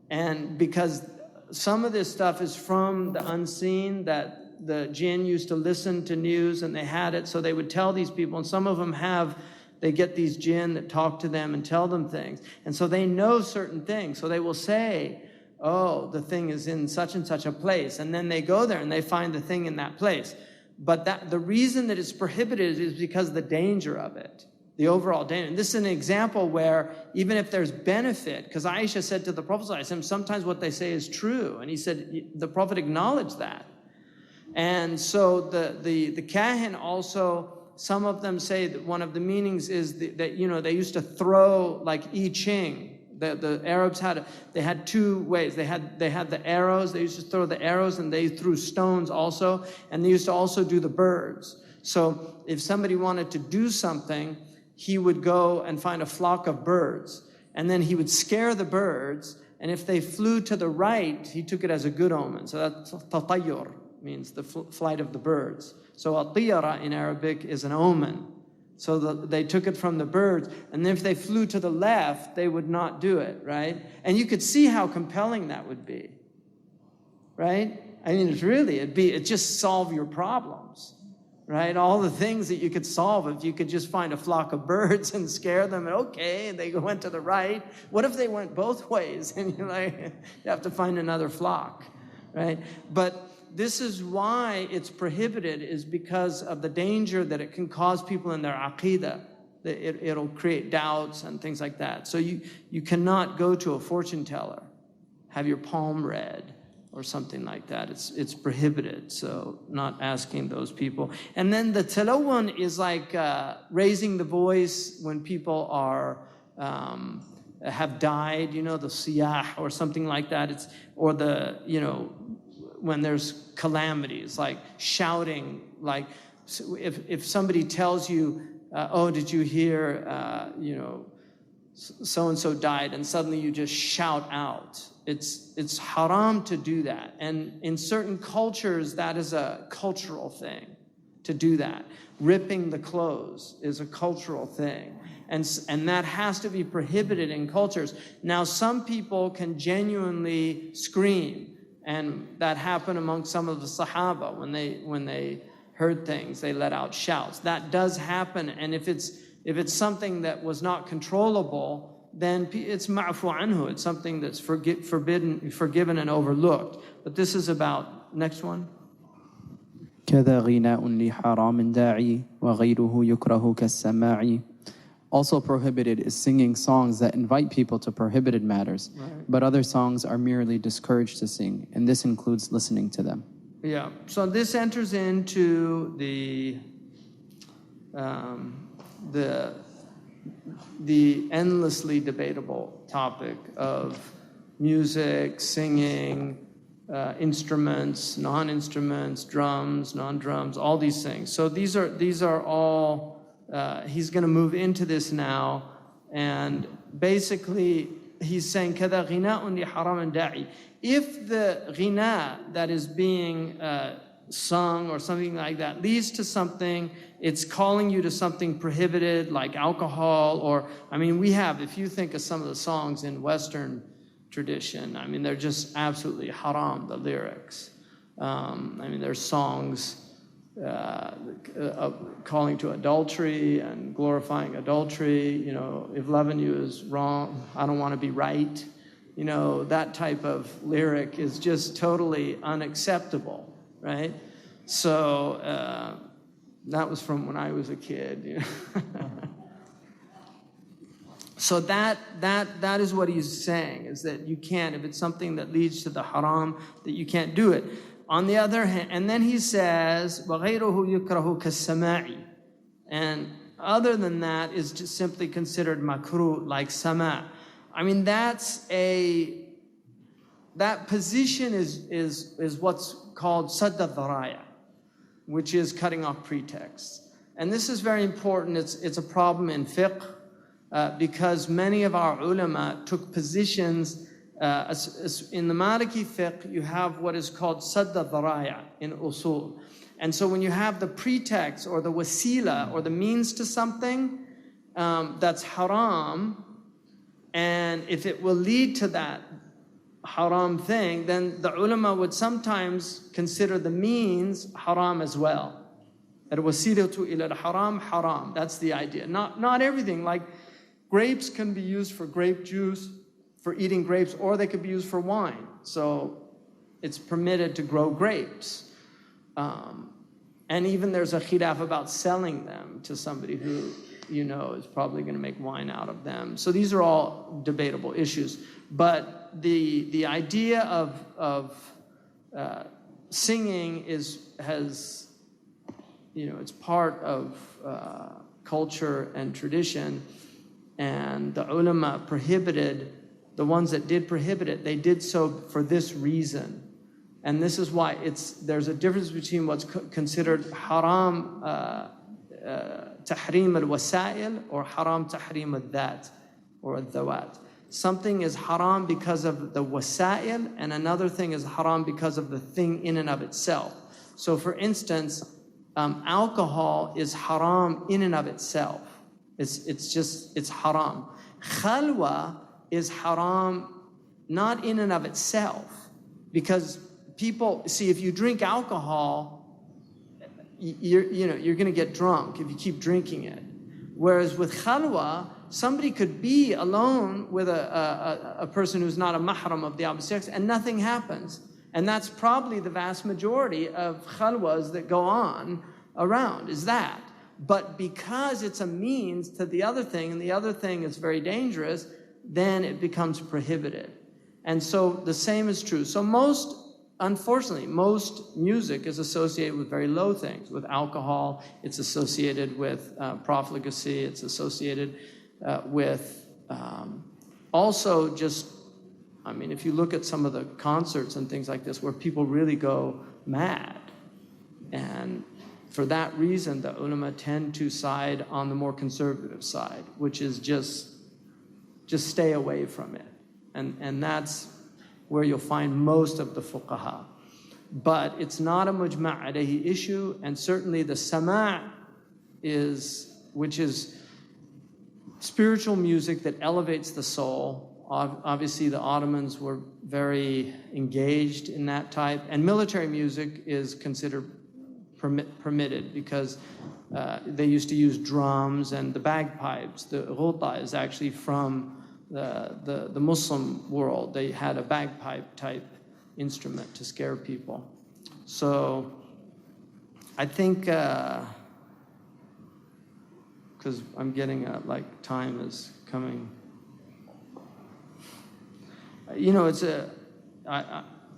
And because some of this stuff is from the unseen, that the jinn used to listen to news and they had it, so they would tell these people, and some of them they get these jinn that talk to them and tell them things. And so they know certain things. So they will say, oh, the thing is in such and such a place. And then they go there and they find the thing in that place. But the reason that it's prohibited is because of the danger of it, the overall danger. And this is an example where even if there's benefit, because Aisha said to the Prophet, sometimes what they say is true. And he said, the Prophet acknowledged that. And so the kahin also, some of them say that one of the meanings is that you know, they used to throw like I Ching. The Arabs had two ways. They had the arrows. They used to throw the arrows, and they threw stones also. And they used to also do the birds. So if somebody wanted to do something, he would go and find a flock of birds, and then he would scare the birds. And if they flew to the right, he took it as a good omen. So that's tatayyur, means the flight of the birds. So at-tiyara in Arabic is an omen. So they took it from the birds, and if they flew to the left, they would not do it, right? And you could see how compelling that would be, right? I mean, it'd just solve your problems, right? All the things that you could solve if you could just find a flock of birds and scare them, and okay, and they went to the right. What if they went both ways? And you're like, you have to find another flock, right? But this is why it's prohibited, is because of the danger that it can cause people in their aqidah. It'll create doubts and things like that. So you cannot go to a fortune teller, have your palm read, or something like that. It's prohibited, so not asking those people. And then the talawun is like raising the voice when people are have died, you know, the siyah or something like that. Or the, you know, when there's calamities, like shouting, like if somebody tells you, oh, did you hear, you know, so-and-so died, and suddenly you just shout out. It's haram to do that. And in certain cultures, that is a cultural thing, to do that. Ripping the clothes is a cultural thing. And that has to be prohibited in cultures. Now, some people can genuinely scream, and that happened among some of the Sahaba. When they heard things, they let out shouts. That does happen, and if it's something that was not controllable, then it's ma'fu anhu. It's something that's forgiven and overlooked. But this is about, next one. كذا غناء لحرام داعي وغيره يكره كالسماع. Also prohibited is singing songs that invite people to prohibited matters, but other songs are merely discouraged to sing, and this includes listening to them. Yeah, so this enters into the endlessly debatable topic of music, singing, instruments, non-instruments, drums, non-drums, all these things. So these are all, he's going to move into this now, and basically he's saying كذا غناء لحرام داعي. If the ghina that is being sung or something like that leads to something, it's calling you to something prohibited like alcohol, or, I mean, if you think of some of the songs in Western tradition, I mean, they're just absolutely haram, the lyrics. I mean, there's songs calling to adultery and glorifying adultery. You know, if loving you is wrong, I don't want to be right. You know, that type of lyric is just totally unacceptable, right? So that was from when I was a kid. You know? So that is what he's saying, is that you can't, if it's something that leads to the haram, that you can't do it. On the other hand, and then he says, وَغَيْرُهُ يُكْرَهُ كَالسَّمَاعِ. And other than that is just simply considered makruh, like sama'. I mean, that position is what's called sadd al-dharaya, which is cutting off pretexts. And this is very important. It's a problem in fiqh, because many of our ulama took positions. In the Maliki fiqh, you have what is called sadd al-dharaya in usul. And so when you have the pretext or the wasila or the means to something that's haram, and if it will lead to that haram thing, then the ulama would sometimes consider the means haram as well. Al-wasilatu ila al-haram, haram. That's the idea. Not everything. Like grapes can be used for grape juice, for eating grapes, or they could be used for wine. So it's permitted to grow grapes. And even there's a khilaf about selling them to somebody who, you know, is probably going to make wine out of them. So these are all debatable issues. But the idea of singing has, you know, it's part of culture and tradition. And the ulama prohibited, the ones that did prohibit it, they did so for this reason. And this is why there's a difference between what's considered haram tahrim al-wasail or haram tahrim al-dhat or al-dhawat. Something is haram because of the wasail, and another thing is haram because of the thing in and of itself. So for instance, alcohol is haram in and of itself. It's haram. Khalwa is haram not in and of itself, because people, see, if you drink alcohol, you're going to get drunk if you keep drinking it. Whereas with khalwa, somebody could be alone with a person who's not a mahram of the opposite sex and nothing happens. And that's probably the vast majority of khalwas that go on around, is that. But because it's a means to the other thing, and the other thing is very dangerous, then it becomes prohibited. And so the same is true. So most unfortunately, most music is associated with very low things, with alcohol, it's associated with profligacy, it's associated with also just, I mean, if you look at some of the concerts and things like this where people really go mad. And for that reason, the ulama tend to side on the more conservative side, which is just stay away from it. And that's where you'll find most of the fuqaha. But it's not a mujma' alayhi issue, and certainly the sama' which is spiritual music that elevates the soul. Obviously, the Ottomans were very engaged in that type, and military music is considered permitted because they used to use drums and the bagpipes. The ghota is actually from the Muslim world. They had a bagpipe type instrument to scare people. So I think, because I'm getting like time is coming. You know, it's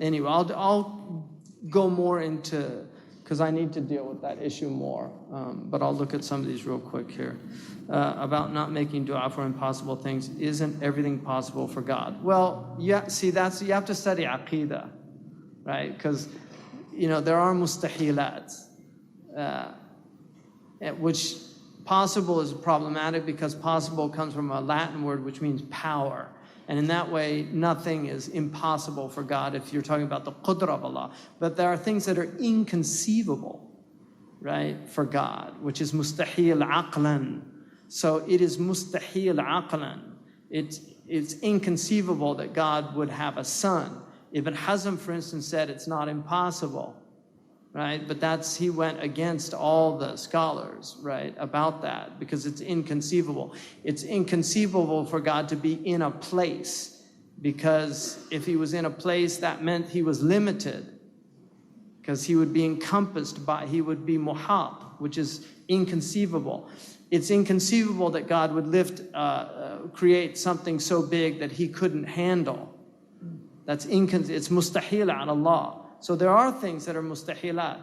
anyway, I'll go more into, because I need to deal with that issue more. But I'll look at some of these real quick here. About not making dua for impossible things. Isn't everything possible for God? Well, yeah, see, you have to study aqidah, right? Because, you know, there are mustahilat, which possible is problematic because possible comes from a Latin word which means power. And in that way, nothing is impossible for God if you're talking about the qudra of Allah. But there are things that are inconceivable, right, for God, which is mustahil aqlan. So it is mustahil aqlan. It's inconceivable that God would have a son. Ibn Hazm, for instance, said it's not impossible, right? But he went against all the scholars, right, about that because it's inconceivable. It's inconceivable for God to be in a place because if he was in a place, that meant he was limited because he would be encompassed he would be muhat, which is inconceivable. It's inconceivable that God would create something so big that he couldn't handle. It's mustahil ala Allah. So there are things that are mustahilat,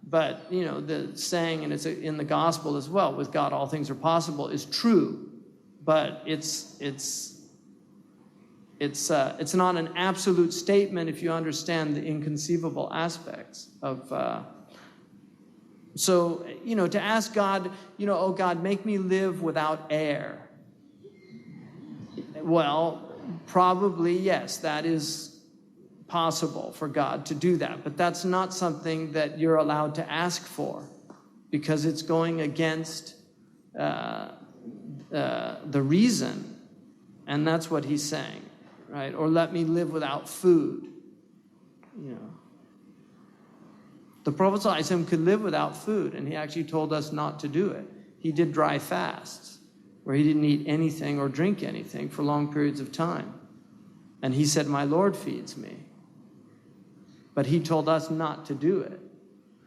but you know the saying, and it's in the gospel as well, with God all things are possible, is true, but it's not an absolute statement if you understand the inconceivable aspects of. So you know, to ask God, you know, oh God, make me live without air. Well, probably yes, that is possible for God to do that, but that's not something that you're allowed to ask for because it's going against the reason, and that's what he's saying, right? Or let me live without food, you know. The Prophet ﷺ could live without food, and he actually told us not to do it. He did dry fasts where he didn't eat anything or drink anything for long periods of time, and he said, my Lord feeds me. But he told us not to do it.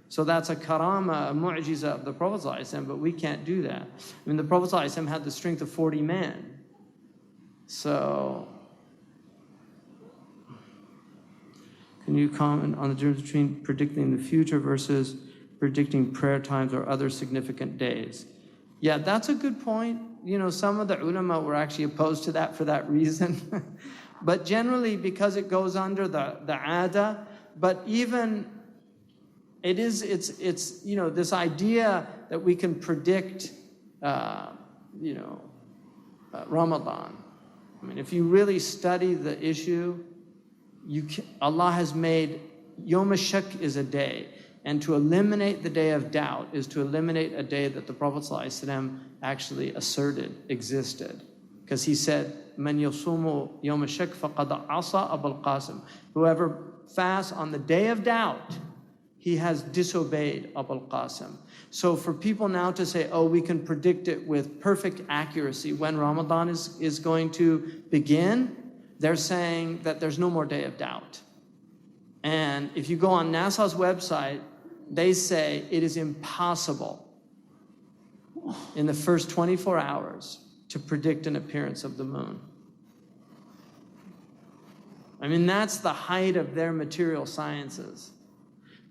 So that's a karama, a mu'jiza of the Prophet ﷺ, but we can't do that. I mean, the Prophet ﷺ had the strength of 40 men. So, can you comment on the difference between predicting the future versus predicting prayer times or other significant days? Yeah, that's a good point. You know, some of the ulama were actually opposed to that for that reason. But generally, because it goes under the ada, but even it's you know, this idea that we can predict you know, Ramadan. I mean, if you really study the issue, Allah has made Yom Shak is a day, and to eliminate the day of doubt is to eliminate a day that the Prophet ﷺ actually asserted existed, because he said, "Man yasumu Yom Shak faqad asa Abul Qasim." Whoever fasts on the day of doubt, he has disobeyed Abul Qasim. So for people now to say, oh, we can predict it with perfect accuracy when Ramadan is going to begin, they're saying that there's no more day of doubt. And if you go on NASA's website, they say it is impossible in the first 24 hours to predict an appearance of the moon. I mean, that's the height of their material sciences.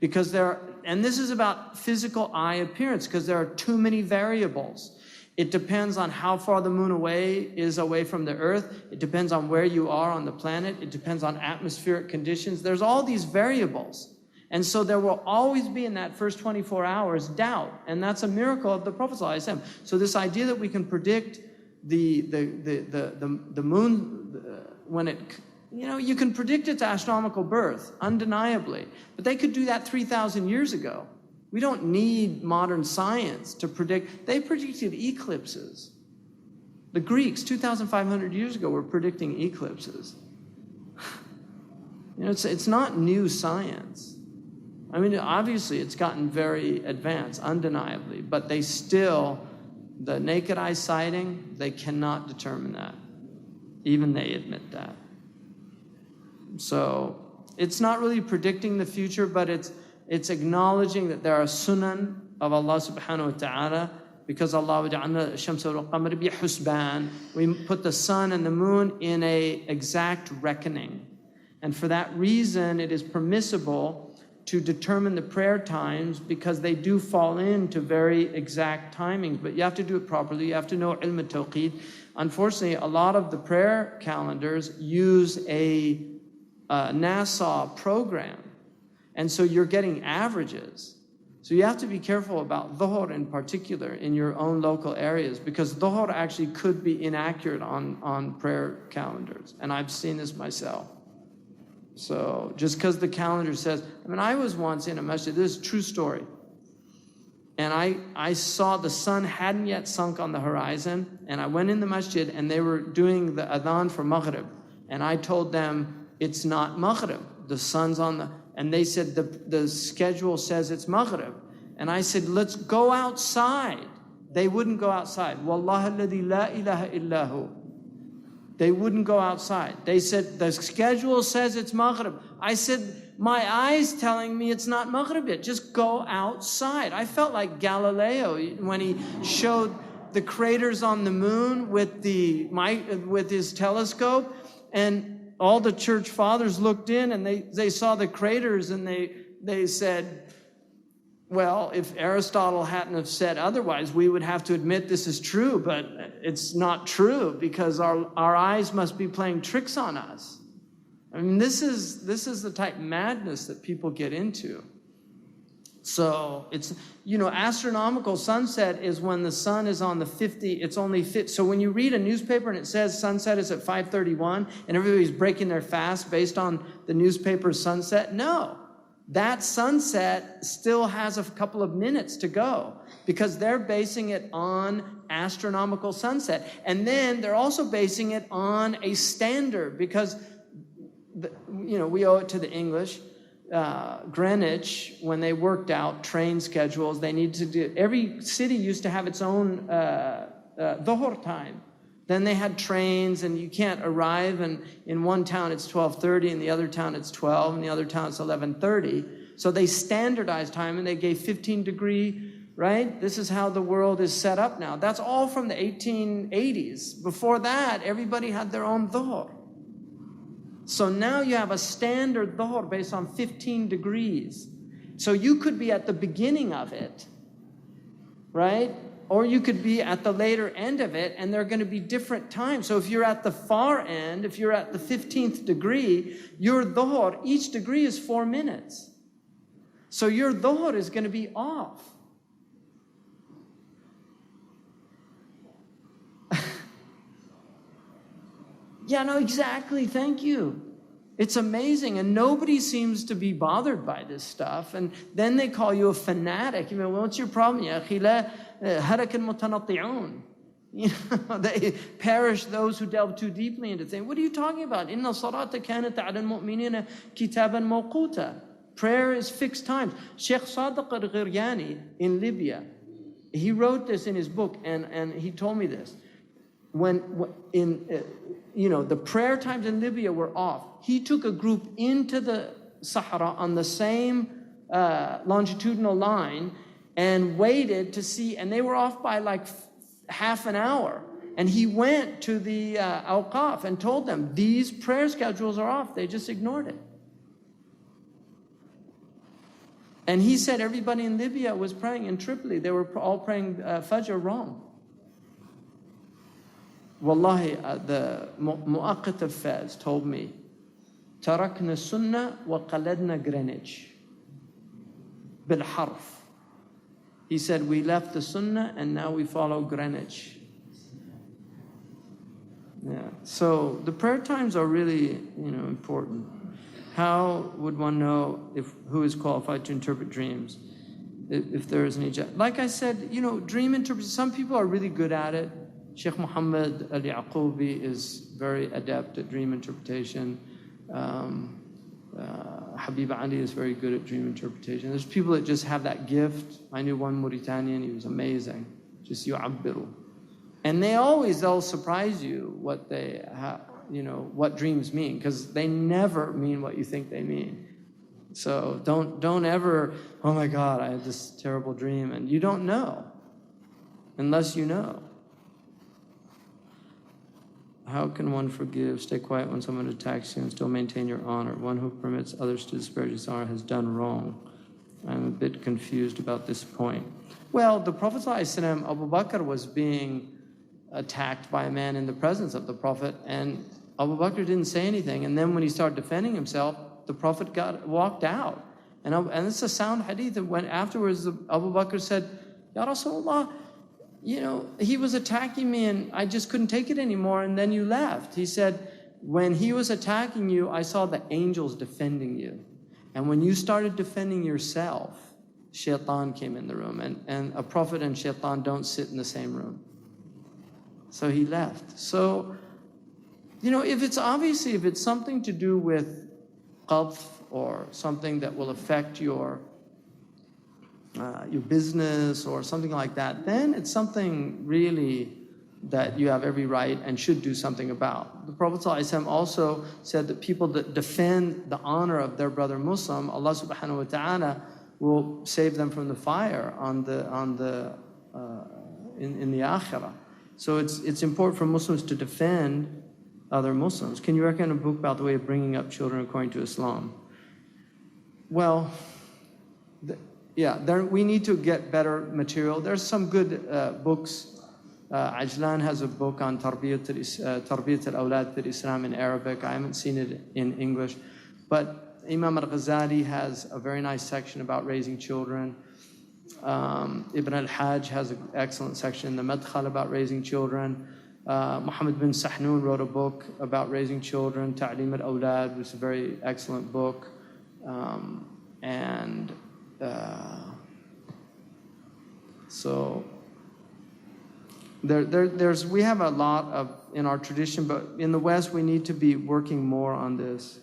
Because and this is about physical eye appearance, because there are too many variables. It depends on how far the moon is away from the earth. It depends on where you are on the planet. It depends on atmospheric conditions. There's all these variables. And so there will always be in that first 24 hours doubt. And that's a miracle of the Prophet ﷺ. So this idea that we can predict the moon when it, you can predict its astronomical birth, undeniably. But they could do that 3,000 years ago. We don't need modern science to predict. They predicted eclipses. The Greeks, 2,500 years ago, were predicting eclipses. It's not new science. I mean, obviously, it's gotten very advanced, undeniably, but the naked eye sighting, they cannot determine that. Even they admit that. So it's not really predicting the future, but it's acknowledging that there are sunan of Allah subhanahu wa ta'ala, because Allah وَجَعَلْنَا الشَّمْسَ وَالْقَمَرَ بِحُسْبَانٍ. We put the sun and the moon in an exact reckoning. And for that reason, it is permissible to determine the prayer times, because they do fall into very exact timings. But you have to do it properly. You have to know ilm al-tawqeed. Unfortunately, a lot of the prayer calendars use a NASA program. And so you're getting averages. So you have to be careful about dhuhr in particular in your own local areas, because dhuhr actually could be inaccurate on prayer calendars. And I've seen this myself. So just because the calendar says, I was once in a masjid, this is a true story. And I saw the sun hadn't yet sunk on the horizon, and I went in the masjid and they were doing the adhan for Maghrib. And I told them, it's not Maghrib, the sun's on the, and they said, the schedule says it's Maghrib. And I said, let's go outside. They wouldn't go outside. Wallahi alladhi la ilaha illahu. They wouldn't go outside. They said, the schedule says it's Maghrib. I said, my eyes telling me it's not Maghrib yet. Just go outside. I felt like Galileo when he showed the craters on the moon with his telescope, and all the church fathers looked in and they saw the craters, and they said, well, if Aristotle hadn't have said otherwise, we would have to admit this is true, but it's not true, because our eyes must be playing tricks on us. I mean, this is the type of madness that people get into. So it's, astronomical sunset is when the sun is on the 50, it's only fit. So when you read a newspaper and it says sunset is at 5:31 and everybody's breaking their fast based on the newspaper's sunset, no. That sunset still has a couple of minutes to go, because they're basing it on astronomical sunset. And then they're also basing it on a standard, because, we owe it to the English. Greenwich, when they worked out train schedules, they needed to do, every city used to have its own dhuhr time. Then they had trains, and you can't arrive, and in one town it's 12:30, in the other town it's 12, and the other town it's 11:30. So they standardized time, and they gave 15-degree, right? This is how the world is set up now. That's all from the 1880s. Before that, everybody had their own dhuhr. So now you have a standard dhuhr based on 15 degrees. So you could be at the beginning of it, right? Or you could be at the later end of it, and there are going to be different times. So if you're at the far end, if you're at the 15th degree, your dhuhr, each degree is 4 minutes. So your dhuhr is going to be off. Yeah, no, exactly. Thank you. It's amazing, and nobody seems to be bothered by this stuff. And then they call you a fanatic. Well, what's your problem? Ya akhi, la harakan mutanatti'un. They perish those who delve too deeply into things. What are you talking about? Inna salata kanat 'ala al-mu'minina kitaban mawquta. Prayer is fixed times. Shaykh Sadiq al-Ghiryani in Libya, he wrote this in his book, and he told me this. The prayer times in Libya were off. He took a group into the Sahara on the same longitudinal line and waited to see, and they were off by like half an hour. And he went to the awqaf and told them, these prayer schedules are off. They just ignored it. And he said everybody in Libya was praying in Tripoli. They were all praying Fajr wrong. Wallahi, the Mu'aqqat of Fez told me, تركنا السنة وقلدنا Greenwich بالحرف. He said, we left the Sunnah and now we follow Greenwich. Yeah. So the prayer times are really, important. How would one know who is qualified to interpret dreams? If there is any, like I said, dream interpretation. Some people are really good at it. Shaykh Muhammad al-Yaqubi is very adept at dream interpretation. Habib Ali is very good at dream interpretation. There's people that just have that gift. I knew one Mauritanian, he was amazing. Just yu'abbiru. And they'll surprise you what they have, what dreams mean, because they never mean what you think they mean. So don't ever, oh my God, I had this terrible dream, and you don't know unless you know. How can one forgive, stay quiet when someone attacks you and still maintain your honor? One who permits others to disparage his honor has done wrong. I'm a bit confused about this point. Well, the Prophet ﷺ, Abu Bakr was being attacked by a man in the presence of the Prophet, and Abu Bakr didn't say anything. And then when he started defending himself, the Prophet walked out. And it's a sound hadith. When afterwards, Abu Bakr said, Ya Rasulullah, he was attacking me and I just couldn't take it anymore, and then you left. He said, when he was attacking you, I saw the angels defending you. And when you started defending yourself, shaitan came in the room. And a prophet and shaitan don't sit in the same room. So he left. So, if it's something to do with qadf or something that will affect your business or something like that, then it's something really that you have every right and should do something about. The Prophet ﷺ also said that people that defend the honor of their brother Muslim, Allah subhanahu wa ta'ala will save them from the fire in the akhirah. So it's important for Muslims to defend other Muslims. Can you recommend a book about the way of bringing up children according to Islam? Well, we need to get better material. There's some good books. Ajlan has a book on Tarbiyat al-Awlad fil Islam in Arabic. I haven't seen it in English. But Imam al-Ghazali has a very nice section about raising children. Ibn al-Hajj has an excellent section in the Madkhal about raising children. Muhammad bin Sahnun wrote a book about raising children, Ta'lim al-Awlad, which is a very excellent book. So we have a lot of in our tradition, but in the West we need to be working more on this.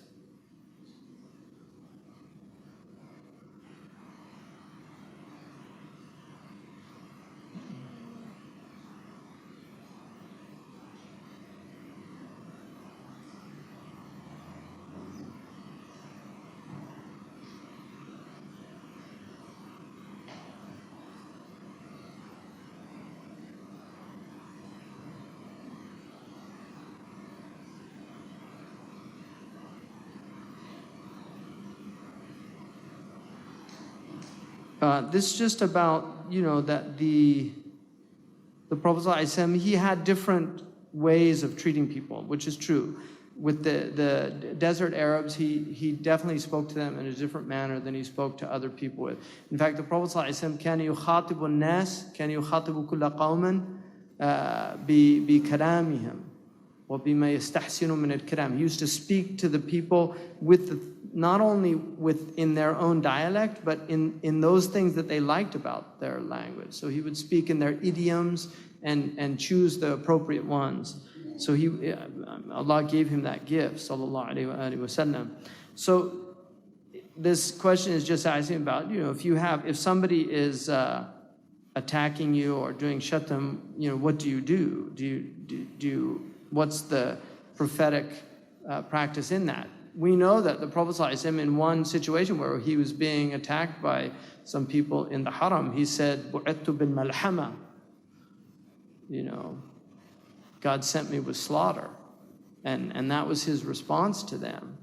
This is just about, that the Prophet ﷺ, he had different ways of treating people, which is true. With the desert Arabs, he definitely spoke to them in a different manner than he spoke to other people with. In fact, the Prophet ﷺ, كان يخاطب الناس كان يخاطب كل قوم بكلامهم وبما يستحسن من الكلام. He used to speak to the people not only in their own dialect, but in those things that they liked about their language. So he would speak in their idioms and choose the appropriate ones. So Allah gave him that gift, sallallahu alaihi wasallam. So this question is just asking about, if somebody is attacking you or doing shatam, what do you do? What's the prophetic practice in that? We know that the Prophet ﷺ, in one situation where he was being attacked by some people in the haram, he said, "Bu'ittu bil malhama." God sent me with slaughter. And that was his response to them.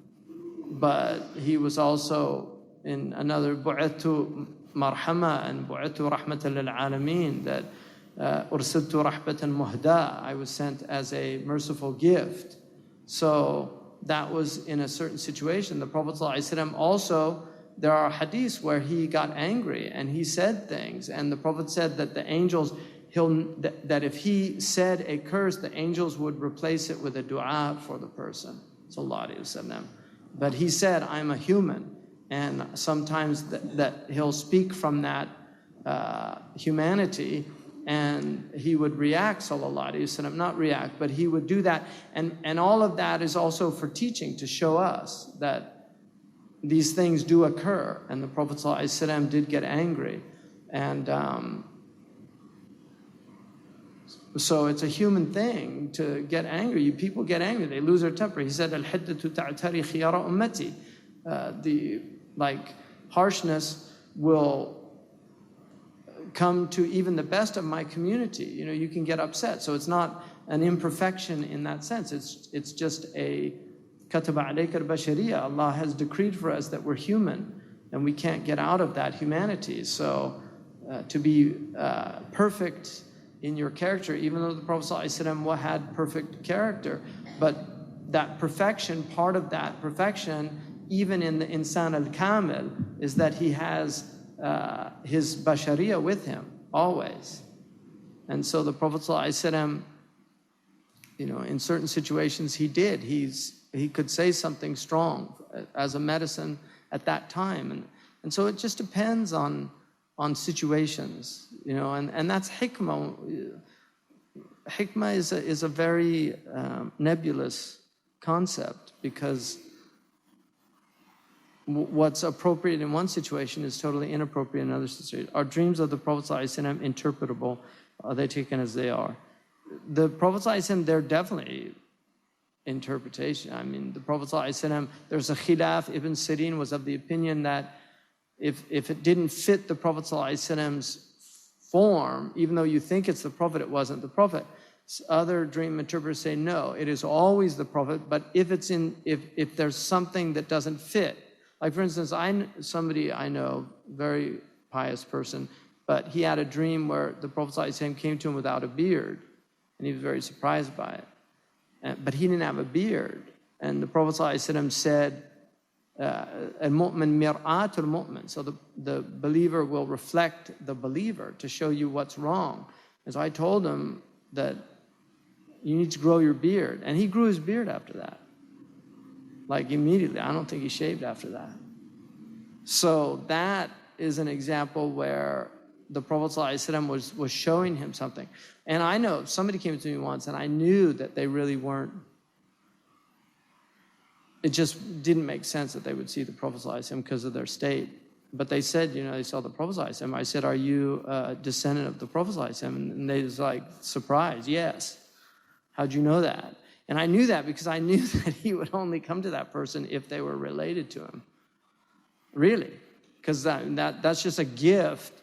But he was also in another bu'athu marhama and bu'athu rahmatan lil alameen, that ursiltu rahbatan muhda, I was sent as a merciful gift. So that was in a certain situation. The Prophet ﷺ also, there are hadiths where he got angry and he said things, and the Prophet said that the angels, that if he said a curse, the angels would replace it with a dua for the person. Sallallahu Alaihi Wasallam. But he said, I'm a human, and sometimes that he'll speak from that humanity, and he would react, sallallahu alaihi wasallam, not react, but he would do that. And all of that is also for teaching, to show us that these things do occur. And the Prophet sallallahu alaihi wasallam did get angry. And so it's a human thing to get angry. People get angry, they lose their temper. He said, Al-hiddatu ta'tari khiyara ummati. The harshness will come to even the best of my community. You can get upset. So it's not an imperfection in that sense. It's just a kataba alayka al-bashariyya. Allah has decreed for us that we're human, and we can't get out of that humanity. So to be perfect in your character, even though the Prophet ﷺ had perfect character, but that perfection, part of that perfection, even in the insan al-kamil, is that he has his bashariyah with him always. And so the Prophet ﷺ, in certain situations he did. He could say something strong as a medicine at that time. And so it just depends on situations, and that's hikmah. Hikmah is a very nebulous concept, because what's appropriate in one situation is totally inappropriate in another situation. Are dreams of the Prophet ﷺ interpretable? Are they taken as they are? The Prophet ﷺ, they're definitely interpretation. I mean, the Prophet ﷺ, there's a khilaf. Ibn Sirin was of the opinion that if it didn't fit the Prophet ﷺ's form, even though you think it's the Prophet, it wasn't the Prophet. Other dream interpreters say, no, it is always the Prophet, but if there's something that doesn't fit, like for instance, somebody I know, very pious person, but he had a dream where the Prophet ﷺ came to him without a beard, and he was very surprised by it. But he didn't have a beard, and the Prophet ﷺ said, al-mu'min mir'atul mu'min. So the believer will reflect the believer to show you what's wrong. And so I told him that you need to grow your beard. And he grew his beard after that. Like immediately. I don't think he shaved after that. So that is an example where the Prophet ﷺ was showing him something. And I know somebody came to me once and I knew that they really weren't. It just didn't make sense that they would see the Prophet ﷺ because of their state. But they said, they saw the Prophet ﷺ. I said, are you a descendant of the Prophet ﷺ? And they was like, surprised, yes. How'd you know that? And I knew that because I knew that he would only come to that person if they were related to him. Really. Because that's just a gift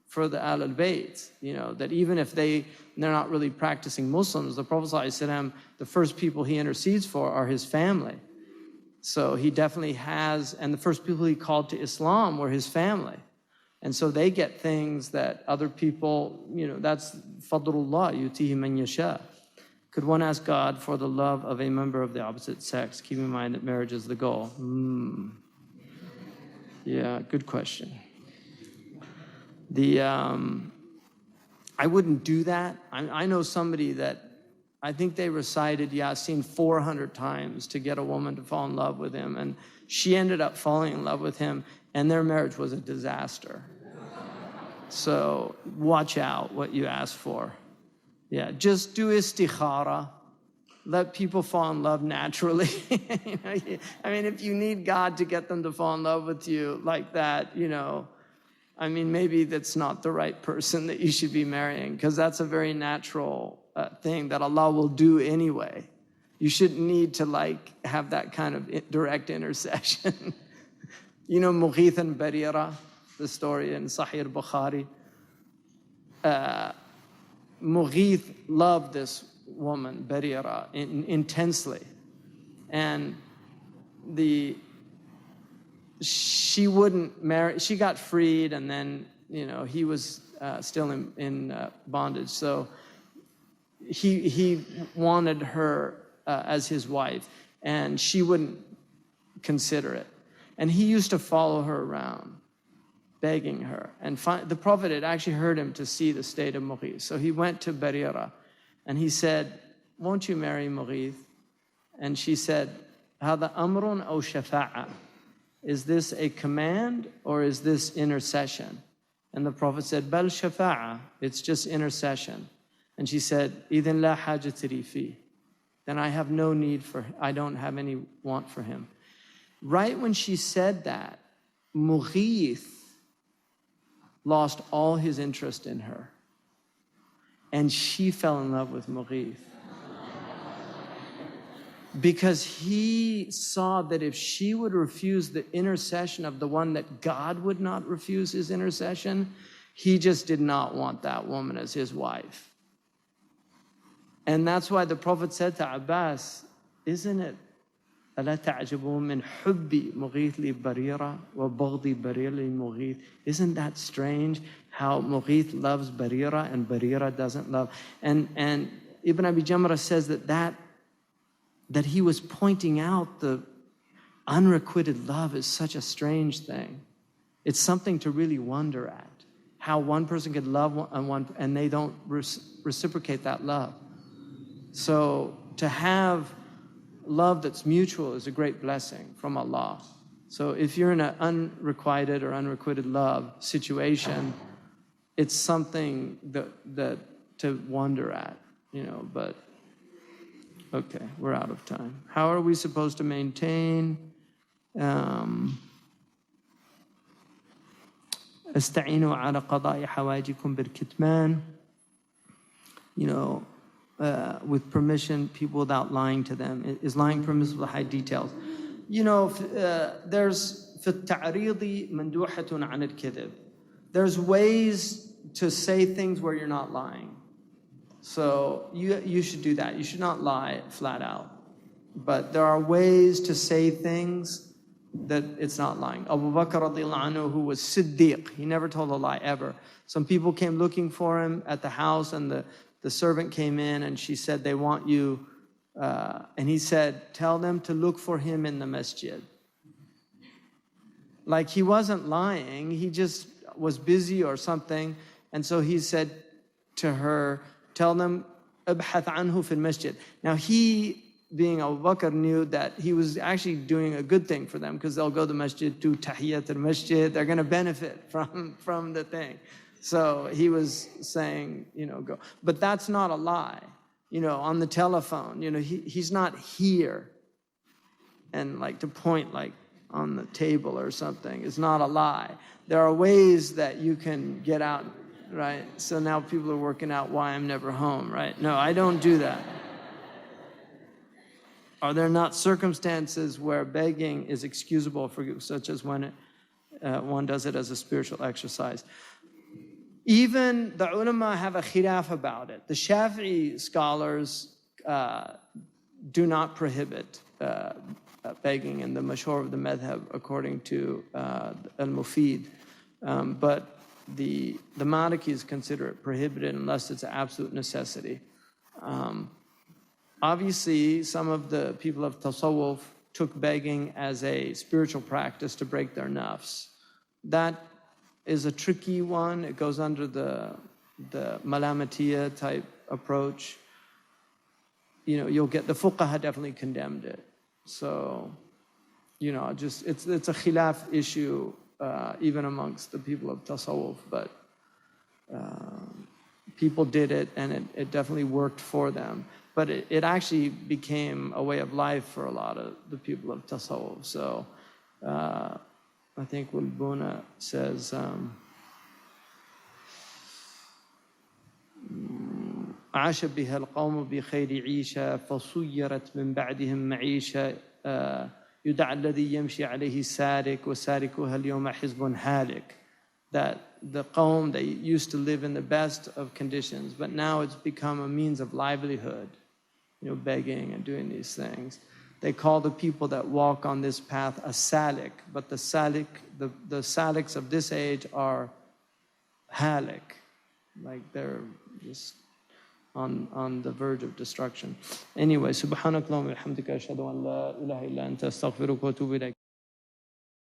for the Ahl al-Bayt, that even if they're not really practicing Muslims, the Prophet ﷺ, the first people he intercedes for are his family. So he definitely has, and the first people he called to Islam were his family. And so they get things that other people, that's fadlullah, yutihi man yasha. Could one ask God for the love of a member of the opposite sex, keeping in mind that marriage is the goal? Yeah, good question. I wouldn't do that. I know somebody that I think they recited Yasin 400 times to get a woman to fall in love with him, and she ended up falling in love with him, and their marriage was a disaster. So watch out what you ask for. Yeah, just do istikhara. Let people fall in love naturally. I mean, if you need God to get them to fall in love with you like that, maybe that's not the right person that you should be marrying, because that's a very natural thing that Allah will do anyway. You shouldn't need to have that kind of direct intercession. Mughith and Barira, the story in Sahih al-Bukhari. Mughith loved this woman, Barira, intensely. And she wouldn't marry, she got freed, and then, he was still in bondage. So he wanted her as his wife, and she wouldn't consider it. And he used to follow her around, begging her. And the Prophet had actually heard him to see the state of Mughith. So he went to Barira, and he said, won't you marry Mughith? And she said, هذا أمر أو شفاعة. Is this a command or is this intercession? And the Prophet said, بل شفاعة. It's just intercession. And she said, إذن لا حاجة لي فيه. Then I have no need for him. I don't have any want for him. Right when she said that, Mughith lost all his interest in her. And she fell in love with Mughith. Because he saw that if she would refuse the intercession of the one that God would not refuse his intercession, he just did not want that woman as his wife. And that's why the Prophet said to Abbas, isn't it, ألا تعجبون من حبي مغيث لبريرة وبغضي بريرة لمغيث? Isn't that strange how Mughith loves Barira and Barira doesn't love? And Ibn Abi Jamrah says that he was pointing out the unrequited love is such a strange thing. It's something to really wonder at, how one person could love one and they don't reciprocate that love. So to have love that's mutual is a great blessing from Allah. So if you're in an unrequited or unrequited love situation, it's something that to wonder at, but okay, we're out of time. How are we supposed to maintain استعينوا على قضاء حوائجكم بالكتمان, with permission, people without lying to them. Is lying permissible? Hide details. There's في التعريض مندوحة عن الكذب. There's ways to say things where you're not lying. So you should do that. You should not lie flat out. But there are ways to say things that it's not lying. Abu Bakr radiallahu anhu, who was Siddiq, he never told a lie ever. Some people came looking for him at the house, and the servant came in and she said, they want you. And he said, tell them to look for him in the masjid. Like he wasn't lying, he just was busy or something. And so he said to her, tell them, abhath anhu fil masjid. Now he, being Abu Bakr, knew that he was actually doing a good thing for them, because they'll go to the masjid, do tahiyyat al-masjid, they're going to benefit from the thing. So he was saying, go. But that's not a lie. On the telephone, he's not here. And like to point like on the table or something is not a lie. There are ways that you can get out, right? So now people are working out why I'm never home, right? No, I don't do that. Are there not circumstances where begging is excusable, such as when one does it as a spiritual exercise? Even the ulama have a khilaf about it. The Shafi'i scholars do not prohibit begging in the mashhur of the madhab, according to al-Mufid. But the Malikis consider it prohibited unless it's an absolute necessity. Obviously, some of the people of Tasawwuf took begging as a spiritual practice to break their nafs. That is a tricky one. It goes under the Malamatiyya type approach. You'll get, the fuqaha definitely condemned it. So, just it's a khilaf issue even amongst the people of Tasawwuf, but people did it and it definitely worked for them. But it actually became a way of life for a lot of the people of Tasawwuf. So I think Walbuna says, عاش بها القوم بخير عيشة فصيرت من بعدهم معيشة يدعى الذي يمشي عليه سارك وساركها اليوم حزب هالك. That the qawm, they used to live in the best of conditions, but now it's become a means of livelihood. begging and doing these things. They call the people that walk on this path a salik, but the saliks of this age are halik, like they're just on the verge of destruction. Anyway, subhanakallahumma wa bihamdika ashhadu an la ilaha illa anta astaghfiruka wa atubu ilayk.